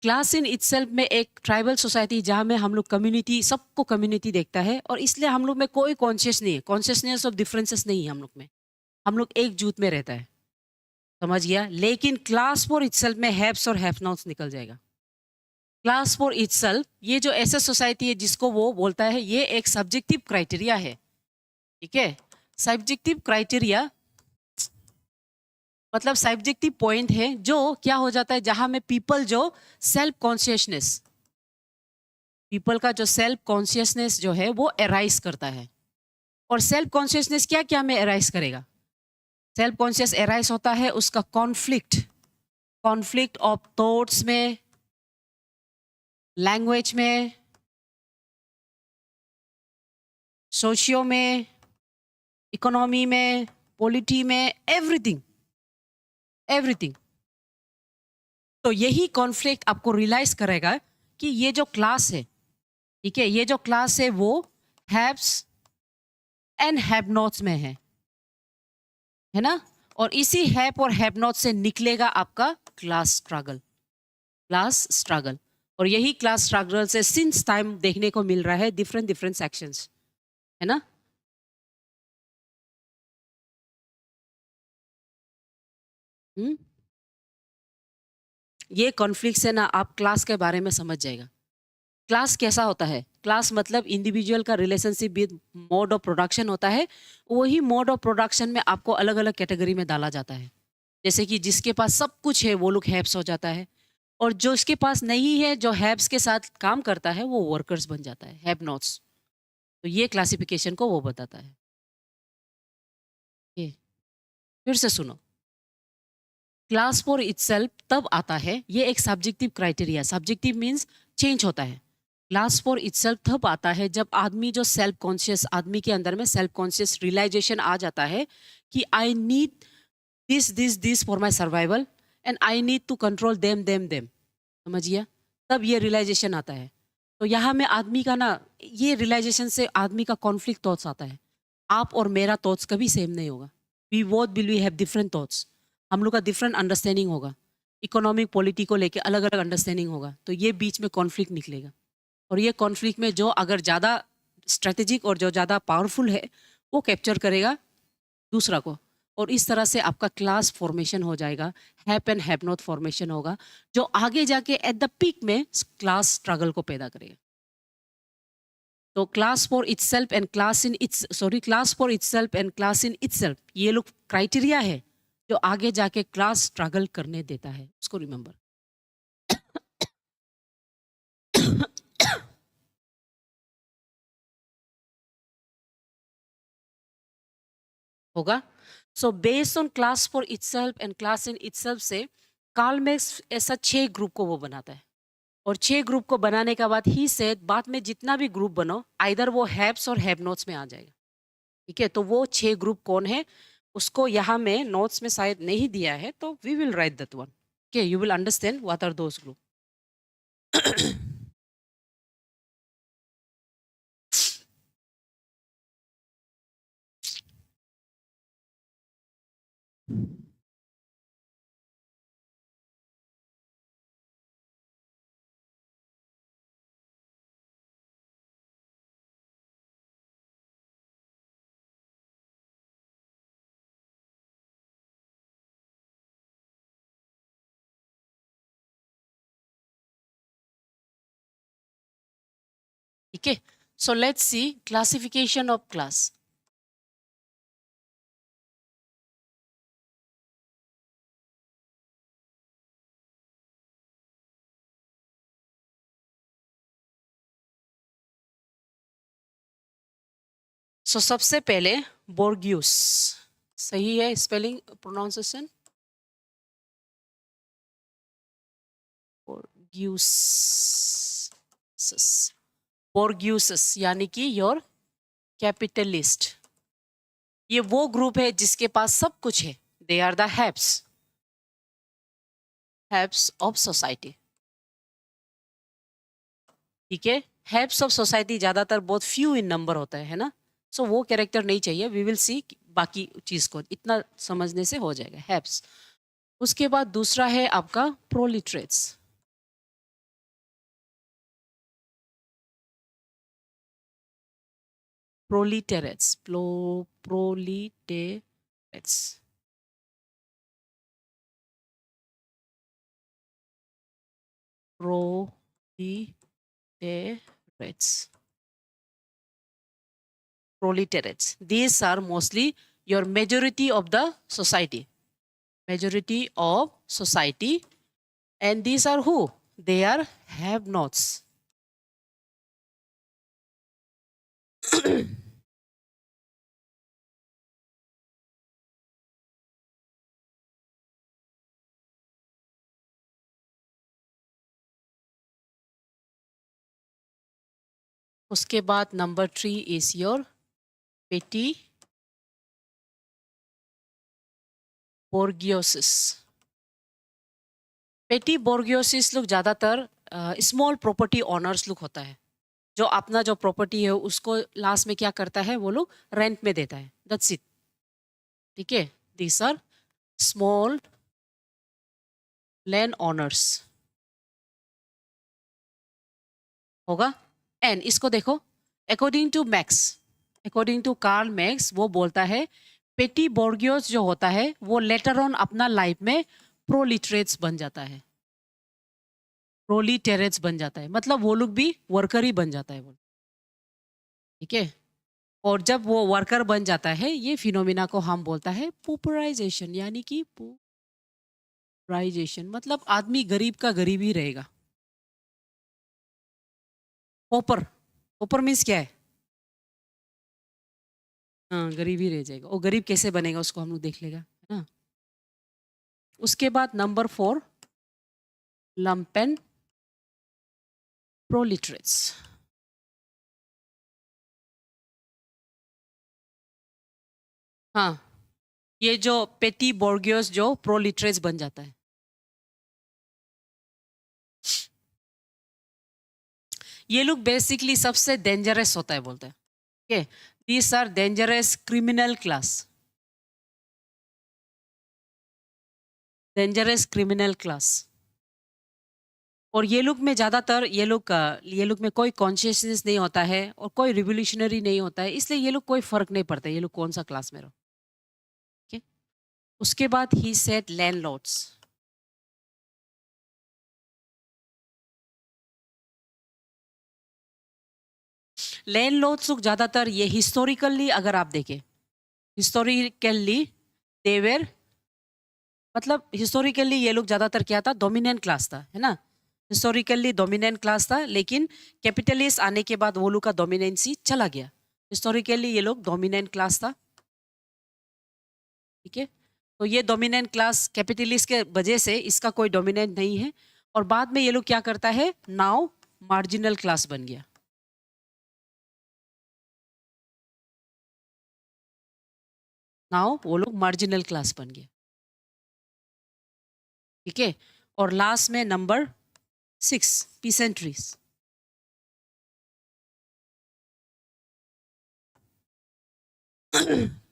[SPEAKER 1] क्लास इन इटसेल्फ में एक ट्राइबल सोसाइटी जहाँ में हम लोग कम्युनिटी, सबको कम्युनिटी देखता है, और इसलिए हम लोग में कोई कॉन्शियस नहीं है, कॉन्शियसनेस ऑफ डिफरेंसेस नहीं है हम लोग में, हम लोग एकजुट में रहता है। समझ गया? लेकिन क्लास फॉर इटसेल्फ में हैव्स और हैव नॉट्स निकल जाएगा। क्लास फॉर इटसेल्फ ये जो ऐसा सोसाइटी है जिसको वो बोलता है, ये एक सब्जेक्टिव क्राइटेरिया है। ठीक है, सब्जेक्टिव क्राइटेरिया मतलब सब्जेक्टिव पॉइंट है जो क्या हो जाता है, जहां में पीपल जो सेल्फ कॉन्शियसनेस, पीपल का जो सेल्फ कॉन्शियसनेस जो है वो एराइज करता है। और सेल्फ कॉन्शियसनेस क्या क्या में एराइज करेगा? सेल्फ कॉन्शियस एराइज होता है उसका कॉन्फ्लिक्ट, कॉन्फ्लिक्ट ऑफ थॉट्स में, लैंग्वेज में, सोशियो में, इकोनॉमी में, पॉलिटी में, एवरीथिंग, एवरीथिंग। तो यही कॉन्फ्लिक्ट आपको रियलाइज करेगा कि ये जो क्लास है, ठीक है, ये जो क्लास है वो हैव्स एंड हैव नॉट्स में है ना। और इसी हैव और हैव नॉट से निकलेगा आपका क्लास स्ट्रगल, क्लास स्ट्रगल। और यही क्लास स्ट्रगल से सिंस टाइम देखने को मिल रहा है, डिफरेंट डिफरेंट सेक्शंस, है ना। हम्म ये कॉन्फ्लिक्ट से ना आप क्लास के बारे में समझ जाएगा। क्लास कैसा होता है? क्लास मतलब इंडिविजुअल का relationship with mode of production होता है। वही मोड ऑफ प्रोडक्शन में आपको अलग-अलग कैटेगरी में डाला जाता है। जैसे कि जिसके पास सब कुछ है वो लोग हैव्स हो जाता है और जो इसके पास नहीं है, जो हैव्स के साथ काम करता है वो वर्कर्स बन जाता है, हैव नॉट्स। तो ये क्लासिफिकेशन को वो बताता है। ये फिर से सुनो। क्लास फॉर इटसेल्फ तब आता है, ये एक subjective criteria, subjective means change होता है। क्लास फॉर इटसेल्फ तब आता है जब आदमी जो सेल्फ कॉन्शियस, आदमी के अंदर में सेल्फ कॉन्शियस रियलाइजेशन आ जाता है कि I need this for my survival and I need to control them. समझिए? तब ये रियलाइजेशन आता है। तो यहाँ में आदमी का ना, ये रियलाइजेशन से आदमी का कॉन्फ्लिक्ट थॉट्स आता है। आप और मेरा थॉट्स कभी सेम नहीं होगा। We both will we have different thoughts. हम लोग का डिफरेंट अंडरस्टैंडिंग होगा। इकोनॉमिक पॉलिटी को लेके अलग-अलग अंडरस्टैंडिंग होगा। तो ये बीच में कॉन्फ्लिक्ट निकलेगा। और ये कॉन्फ्लिक्ट में जो अगर ज़्यादा स्ट्रैटेजिक और जो ज़्यादा पावरफुल है, वो कैप्चर करेगा दूसरा को। और इस तरह से आपका क्लास फॉर्मेशन हो जाएगा, have and have not formation होगा, जो आगे जाके एट द पीक में क्लास स्ट्रगल को पैदा करेगा। तो class for itself and class for itself and class in itself, ये लोग क्राइटेरिया है जो आगे जाके क्लास स्ट्रगल करने देता है। उसको रिमेंबर। होगा। So based on class for itself and class in itself से कार्ल मैक्स ऐसा 6 ग्रुप को वो बनाता है। और 6 ग्रुप को बनाने के बाद ही से बाद में जितना भी ग्रुप बनो, आइदर वो हैव्स और हैव नॉट्स में आ जाएगा। ठीक है? तो वो 6 ग्रुप कौन है? उसको यहाँ में नोट्स में शायद नहीं दिया है, तो we will write that one. Okay, you will understand what are those group. ठीक है? So let's see classification of class. So सबसे पहले बोर्गियस, सही है स्पेलिंग प्रोनाउंसिएशन? बोर्गियस, बोर्गियस यानी कि योर कैपिटलिस्ट। ये वो ग्रुप है जिसके पास सब कुछ है। They are the haves of society. ठीक है? हैव्स ऑफ सोसाइटी ज्यादातर बहुत फ्यू इन नंबर होता है ना? सो वो कैरेक्टर नहीं चाहिए। वी विल सी बाकी चीज को, इतना समझने से हो जाएगा। हैव्स। उसके बाद दूसरा है आपका प्रोलिटरेट्स। प्रोलिटेरेट्स, प्रोलिटेरेट्स। Proletariats. Proletariats. These are mostly your majority of the society. Majority of society. And these are who? They are have-nots. उसके बाद number 3 is your petty bourgeoisie. पेटी बोर्गियोसिस लोग ज़्यादातर स्मॉल प्रॉपर्टी ऑनर्स लोग होता है, जो अपना जो प्रॉपर्टी है उसको लास्ट में क्या करता है, वो लोग रेंट में देता है। That's it. ठीक है? These are small land owners. होगा? एंड इसको देखो, अकॉर्डिंग टू कार्ल मैक्स वो बोलता है पेटी बोर्गियोस जो होता है वो लेटर ऑन अपना लाइफ में प्रोलिटरेट्स बन जाता है। प्रोलिटेरेट्स बन जाता है, मतलब वो लोग भी वर्कर ही बन जाता है वो, ठीक है। और जब वो वर्कर बन जाता है, ये फिनोमिना को हम बोलता है पोपराइजेशन, यानी कि पोपराइजेशन मतलब आदमी गरीब का गरीब ही रहेगा। पोपर, पोपर मीन्स क्या है? हाँ, गरीब ही रह जाएगा। वो गरीब कैसे बनेगा उसको हम लोग देख लेगा, है ना। उसके बाद नंबर 4, लंपेन प्रोलिटरेट्स। हाँ, ये जो पेटी बोर्गियोस जो प्रोलिटरेट्स बन जाता है, ये लोग बेसिकली सबसे डेंजरस होता है बोलते हैं, ठीक है। These are dangerous criminal class, dangerous criminal class. और ये लोग में ज़्यादातर ये लोग में कोई कॉन्शियसनेस नहीं होता है और कोई रिवोल्यूशनरी नहीं होता है, इसलिए ये लोग कोई फर्क नहीं पड़ता ये लोग कौन सा क्लास में रहो, ठीक है। उसके बाद ही सेड लैंडलॉर्ड्स। लैंडलॉर्ड्स लोग ज़्यादातर ये हिस्टोरिकली अगर आप देखें, हिस्टोरिकली देवर मतलब हिस्टोरिकली ये लोग ज़्यादातर क्या था, डोमिनेंट क्लास था, है ना। हिस्टोरिकली डोमिनेंट क्लास था, लेकिन कैपिटलिस्ट आने के बाद वो लोग का डोमिनेंसी चला गया। हिस्टोरिकली ये लोग डोमिनेंट क्लास था, ठीक है। तो ये डोमिनेंट क्लास कैपिटलिस्ट के वजह से इसका कोई डोमिनेंट नहीं है। और बाद में ये लोग क्या करता है, नाउ मार्जिनल क्लास बन गया। नाउ वो लोग मार्जिनल क्लास बन गया, ठीक है। और लास्ट में नंबर 6, पीसेंट्रीज।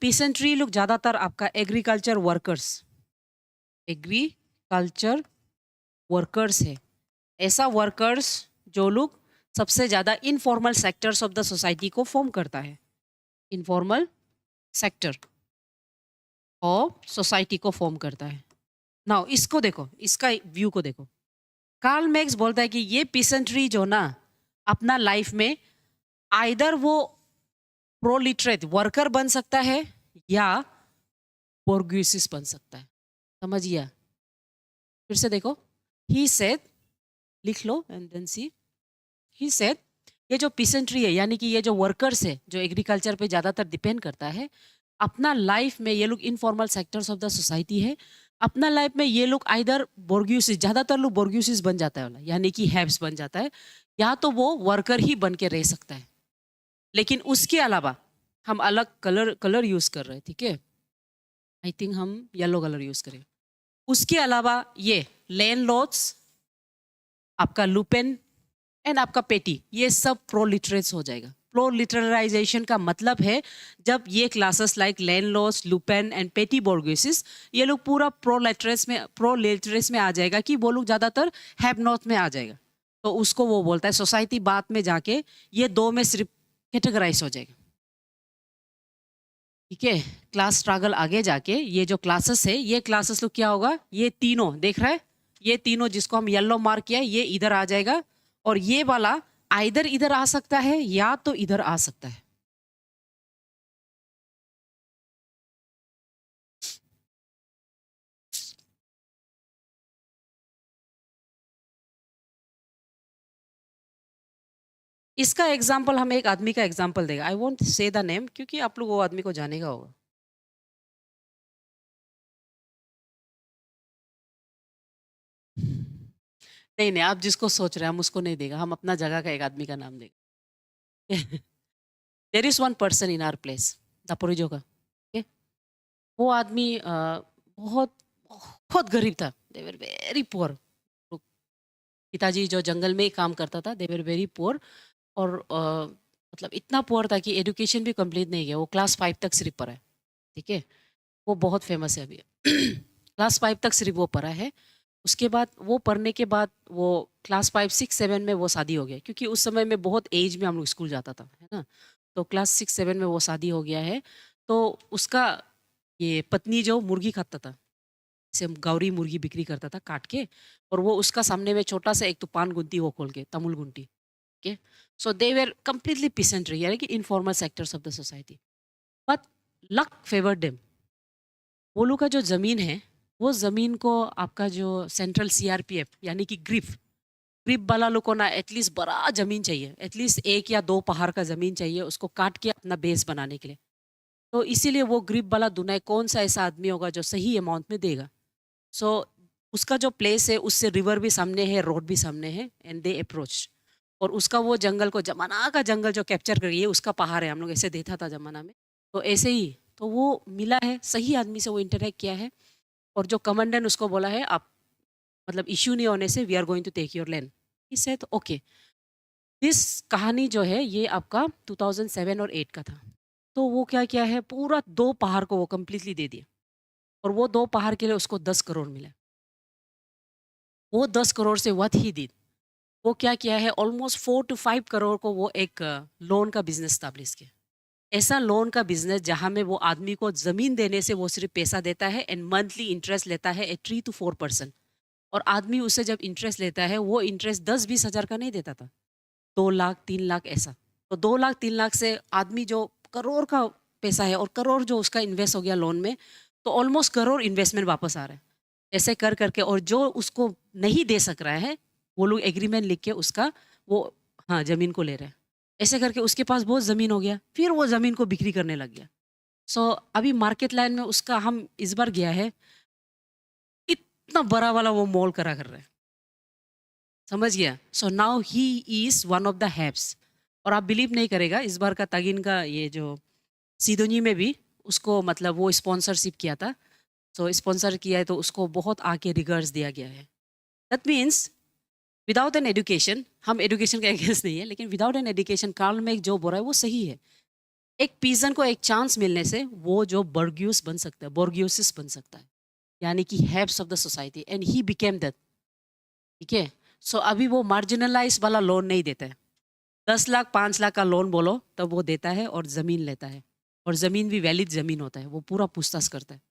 [SPEAKER 1] पीसेंट्री लोग ज्यादातर आपका एग्रीकल्चर वर्कर्स है। ऐसा वर्कर्स जो लोग सबसे ज्यादा informal sectors of the society को फॉर्म करता है, इनफॉर्मल सेक्टर ऑफ सोसाइटी को फॉर्म करता है। नाउ इसको देखो, इसका व्यू को देखो। कार्ल मैक्स बोलता है कि ये पीसेंट्री जो ना अपना लाइफ में आइदर वो प्रोलिटरेट वर्कर बन सकता है या बोर्गुइसिस बन सकता है। समझिए, फिर से देखो। ही सेड, लिख लो and then see. He said ये जो पीसेंट्री है, यानी कि ये जो वर्कर्स है जो एग्रीकल्चर पे ज्यादातर डिपेंड करता है, अपना लाइफ में ये लोग informal sectors of the society है। अपना लाइफ में ये लोग आइदर बोर्ग्यूसिस, ज्यादातर लोग बोर्ग्यूसिस बन जाता है वाला, यानी कि हैब्स बन जाता है, या तो वो वर्कर ही बन के रह सकता है। लेकिन उसके अलावा हम अलग कलर यूज कर रहे हैं, ठीक है। आई थिंक हम येलो कलर यूज करें। उसके अलावा ये लैंडलॉर्ड्स, आपका लुपेन एंड आपका पेटी, ये सब प्रोलिटरेट्स हो जाएगा। प्रोलिटराइजेशन का मतलब है जब ये classes like landlords, lumpen and petty bourgeoisie, ये लोग पूरा प्रोलिटरेट्स में आ जाएगा, कि वो लोग ज्यादातर हैव नॉट में आ जाएगा। तो उसको वो बोलता है सोसाइटी बाद में जाके ये दो में सिर्फ कैटेगराइज हो जाएगा, ठीक है। क्लास स्ट्रगल आगे जाके ये जो क्लासेस है, ये क्लासेस लोग क्या होगा, ये तीनों देख रहा है, ये तीनों जिसको हम येलो मार्क किया है, ये इधर आ जाएगा। और ये वाला आइदर इधर आ सकता है या तो इधर आ सकता है। इसका एग्जाम्पल हम एक आदमी का एग्जाम्पल देगा। I won't say the name, क्योंकि आप लोग वो आदमी को जानेगा होगा। नहीं नहीं, आप जिसको सोच रहे हैं हम उसको नहीं देगा, हम अपना जगह का एक आदमी का नाम देगा। There is one person in our place, Daporijo का, okay? वो आदमी बहुत बहुत गरीब था। They were very poor. पिताजी जो जंगल में ही काम करता था, दे वर वेरी पुअर। और मतलब इतना पुअर था कि एजुकेशन भी कंप्लीट नहीं किया, वो क्लास 5 तक सिर्फ पढ़ा है, ठीक है। वो बहुत फेमस है अभी। क्लास 5 तक सिर्फ वो पढ़ा है। उसके बाद वो पढ़ने के बाद वो क्लास 5, 6, 7 में वो शादी हो गया, क्योंकि उस समय में बहुत एज में हम लोग स्कूल जाता था, है ना। तो क्लास 6, 7 में वो शादी हो गया है। तो उसका ये पत्नी जो मुर्गी खाता था, से गौरी मुर्गी बिक्री करता था काट के, और वो उसका सामने में छोटा सा एक तो पान गुंती वो खोल के तमुल गुंटी। Okay, so they were completely peasantry, यानी कि informal sectors of the society, but luck favoured them. वो लोग का जो ज़मीन है, वो ज़मीन को आपका जो सेंट्रल सीआरपीएफ यानी कि ग्रिप वाला लोग को ना एटलीस्ट बड़ा ज़मीन चाहिए, एटलीस्ट 1 या 2 पहाड़ का ज़मीन चाहिए उसको काट के अपना बेस बनाने के लिए। तो इसीलिए वो ग्रिप वाला दुनाई कौन-सा ऐसा आदमी होगा जो सही अमाउंट में देगा। सो उसका जो प्लेस है उससे रिवर भी सामने है, रोड भी सामने है, एंड दे अप्रोच, और उसका वो जंगल को ज़माना का जंगल जो कैप्चर कर, ये उसका पहाड़ है, हम लोग ऐसे देखा था ज़माना में। तो ऐसे ही तो वो मिला है, सही आदमी से वो इंटरैक्ट किया है, और जो कमांडेंट उसको बोला है आप मतलब इश्यू नहीं होने से we are going to take your land. He said okay. This कहानी जो है ये आपका 2007 और 8 का था। तो वो क्या किया है, पूरा 2 पहाड़ को वो कंप्लीटली दे दिया, और वो 2 पहाड़ के लिए उसको 10 करोड़ मिला। वो 10 करोड़ से व्हाट ही डिड, वो क्या किया है, ऑलमोस्ट 4 टू 5 करोड़ को वो एक लोन का बिज़नेस एस्टेब्लिश किया। ऐसा लोन का बिज़नेस जहाँ में वो आदमी को ज़मीन देने से वो सिर्फ़ पैसा देता है एंड मंथली इंटरेस्ट लेता है एट 3 टू 4%, और आदमी उससे जब इंटरेस्ट लेता है, वो इंटरेस्ट 10-20 हज़ार का नहीं देता था, 2 लाख, 3 लाख ऐसा। तो 2 लाख, 3 लाख से आदमी जो करोड़ का पैसा है, और करोड़ जो उसका इन्वेस्ट हो गया लोन में, तो ऑलमोस्ट करोड़ इन्वेस्टमेंट वापस आ रहा है। ऐसे कर करके, और जो उसको नहीं दे सक रहा है, वो लोग एग्रीमेंट लिख के उसका वो हाँ, ज़मीन को ले रहे हैं। ऐसे करके उसके पास बहुत ज़मीन हो गया, फिर वो ज़मीन को बिक्री करने लग गया। सो अभी मार्केट लाइन में उसका हम इस बार गया है, इतना बड़ा वाला वो मॉल करा कर रहा है। समझ गया? So now he is one of the haves, और आप बिलीव नहीं करेगा, इस बार का तागिन का ये जो सिडोनी में भी उसको मतलब वो स्पॉन्सरशिप किया था। सो स्पॉन्सर किया है तो उसको बहुत आगे रिगार्ड्स दिया गया है। That means without an education, हम एजुकेशन के अगेंस्ट नहीं है, लेकिन without an education Karl Marx जो बोल रहा है वो सही है। एक पिजन को एक चांस मिलने से वो जो बर्ग्यूस बन सकता है, बोर्गियोसिस बन सकता है, यानी कि heads of the society, and he became that. ठीक है? सो अभी वो मार्जिनलाइज वाला लोन नहीं देता है। 10 लाख 5 लाख का लोन बोलो तब वो देता है, और ज़मीन लेता है, और ज़मीन भी वैलिड ज़मीन होता है, वो पूरा पूछताछ करता है।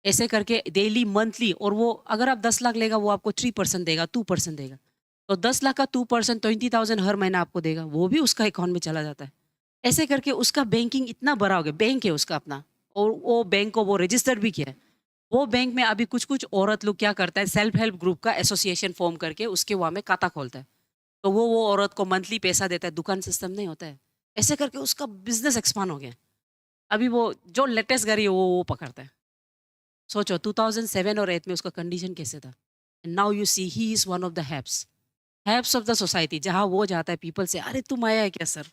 [SPEAKER 1] ऐसे करके डेली मंथली, और वो अगर आप 10 लाख लेगा वो आपको 3% देगा, 2% देगा। तो 10 लाख का 2% 20,000 हर महीना आपको देगा, वो भी उसका अकाउंट में चला जाता है। ऐसे करके उसका बैंकिंग इतना बड़ा हो गया, बैंक है उसका अपना, और वो बैंक को वो रजिस्टर्ड भी किया है। वो बैंक में अभी कुछ-कुछ औरत लोग क्या करता है, सेल्फ हेल्प ग्रुप का एसोसिएशन फॉर्म करके उसके वहाँ में खाता खोलता है। तो वो औरत को मंथली पैसा देता है, दुकान सिस्टम नहीं होता है। ऐसे करके उसका बिज़नेस एक्सपांड हो गया। अभी वो जो लेटेस्ट गाड़ी है वो पकड़ता है। सोचो 2007 और 8 में उसका कंडीशन कैसे था? And now you see he is one of the haves of the society, जहाँ वो जाता है पीपल से, "अरे तुम आया है क्या sir?"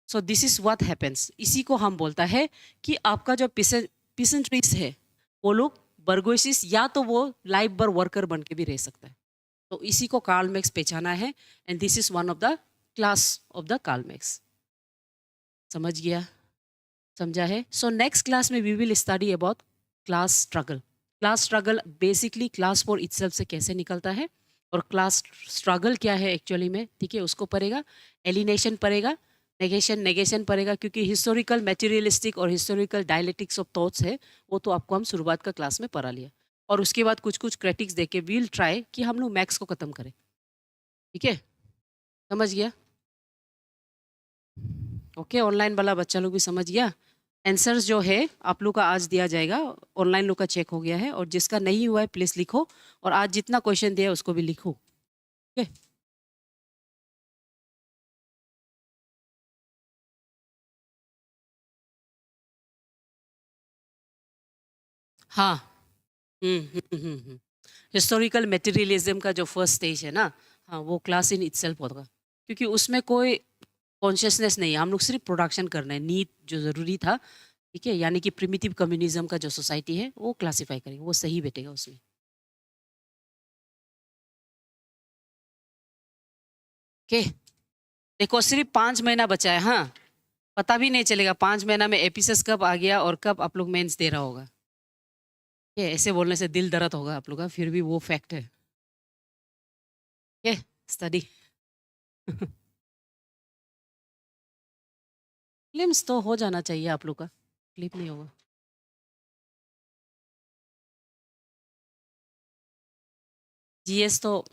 [SPEAKER 1] So this is what happens. इसी को हम बोलता है कि आपका जो पीसेंट्रीज़ है, वो लोग बर्गोसिस, या तो वो लाइफ भर वर्कर बन के भी रह सकता है। तो इसी को कार्ल मैक्स पहचाना है, and this is one of the class of the Karl Marx. समझ गया? समझा है? सो नेक्स्ट क्लास में we will study about class struggle. Class struggle basically class for itself से कैसे निकलता है, और क्लास स्ट्रगल क्या है एक्चुअली में, ठीक है, उसको पढ़ेगा। एलिनेशन पढ़ेगा, नेगेशन नेगेशन पढ़ेगा, क्योंकि हिस्टोरिकल मटेरियलिस्टिक और हिस्टोरिकल डायलेक्टिक्स ऑफ थॉट्स है, वो तो आपको हम शुरुआत का क्लास में पढ़ा लिया। और उसके बाद कुछ कुछ क्रिटिक्स देके वील ट्राई कि हम लोग मैथ्स को खत्म करें। ठीक है? समझ गया? ओके, ऑनलाइन वाला बच्चा लोग भी समझ गया? आंसर्स जो है आप लोग का आज दिया जाएगा, ऑनलाइन लोग का चेक हो गया है, और जिसका नहीं हुआ है प्लीज़ लिखो, और आज जितना क्वेश्चन दिया है उसको भी लिखो। ओके? हाँ। हिस्टोरिकल मटेरियलिज्म का जो फर्स्ट स्टेज है ना, हाँ, वो क्लास इन इटसेल्फ होगा, क्योंकि उसमें कोई कॉन्शियसनेस नहीं है, हम लोग सिर्फ प्रोडक्शन करना है, नीड जो ज़रूरी था, ठीक है, यानी कि प्रिमिटिव कम्युनिज्म का जो सोसाइटी है वो क्लासिफाई करेंगे, वो सही बैठेगा उसमें। ओके, देखो सिर्फ 5 महीना बचा है, हाँ, पता भी नहीं चलेगा 5 महीना में एपिसोड कब आ गया और कब आप लोग मेंस दे रहा होगा। ये ऐसे बोलने से दिल दर्द होगा आप लोग का, फिर भी वो फैक्ट है। Okay, study. फिल्म्स तो हो जाना चाहिए आप लोग का, क्लिप नहीं होगा। जीएस तो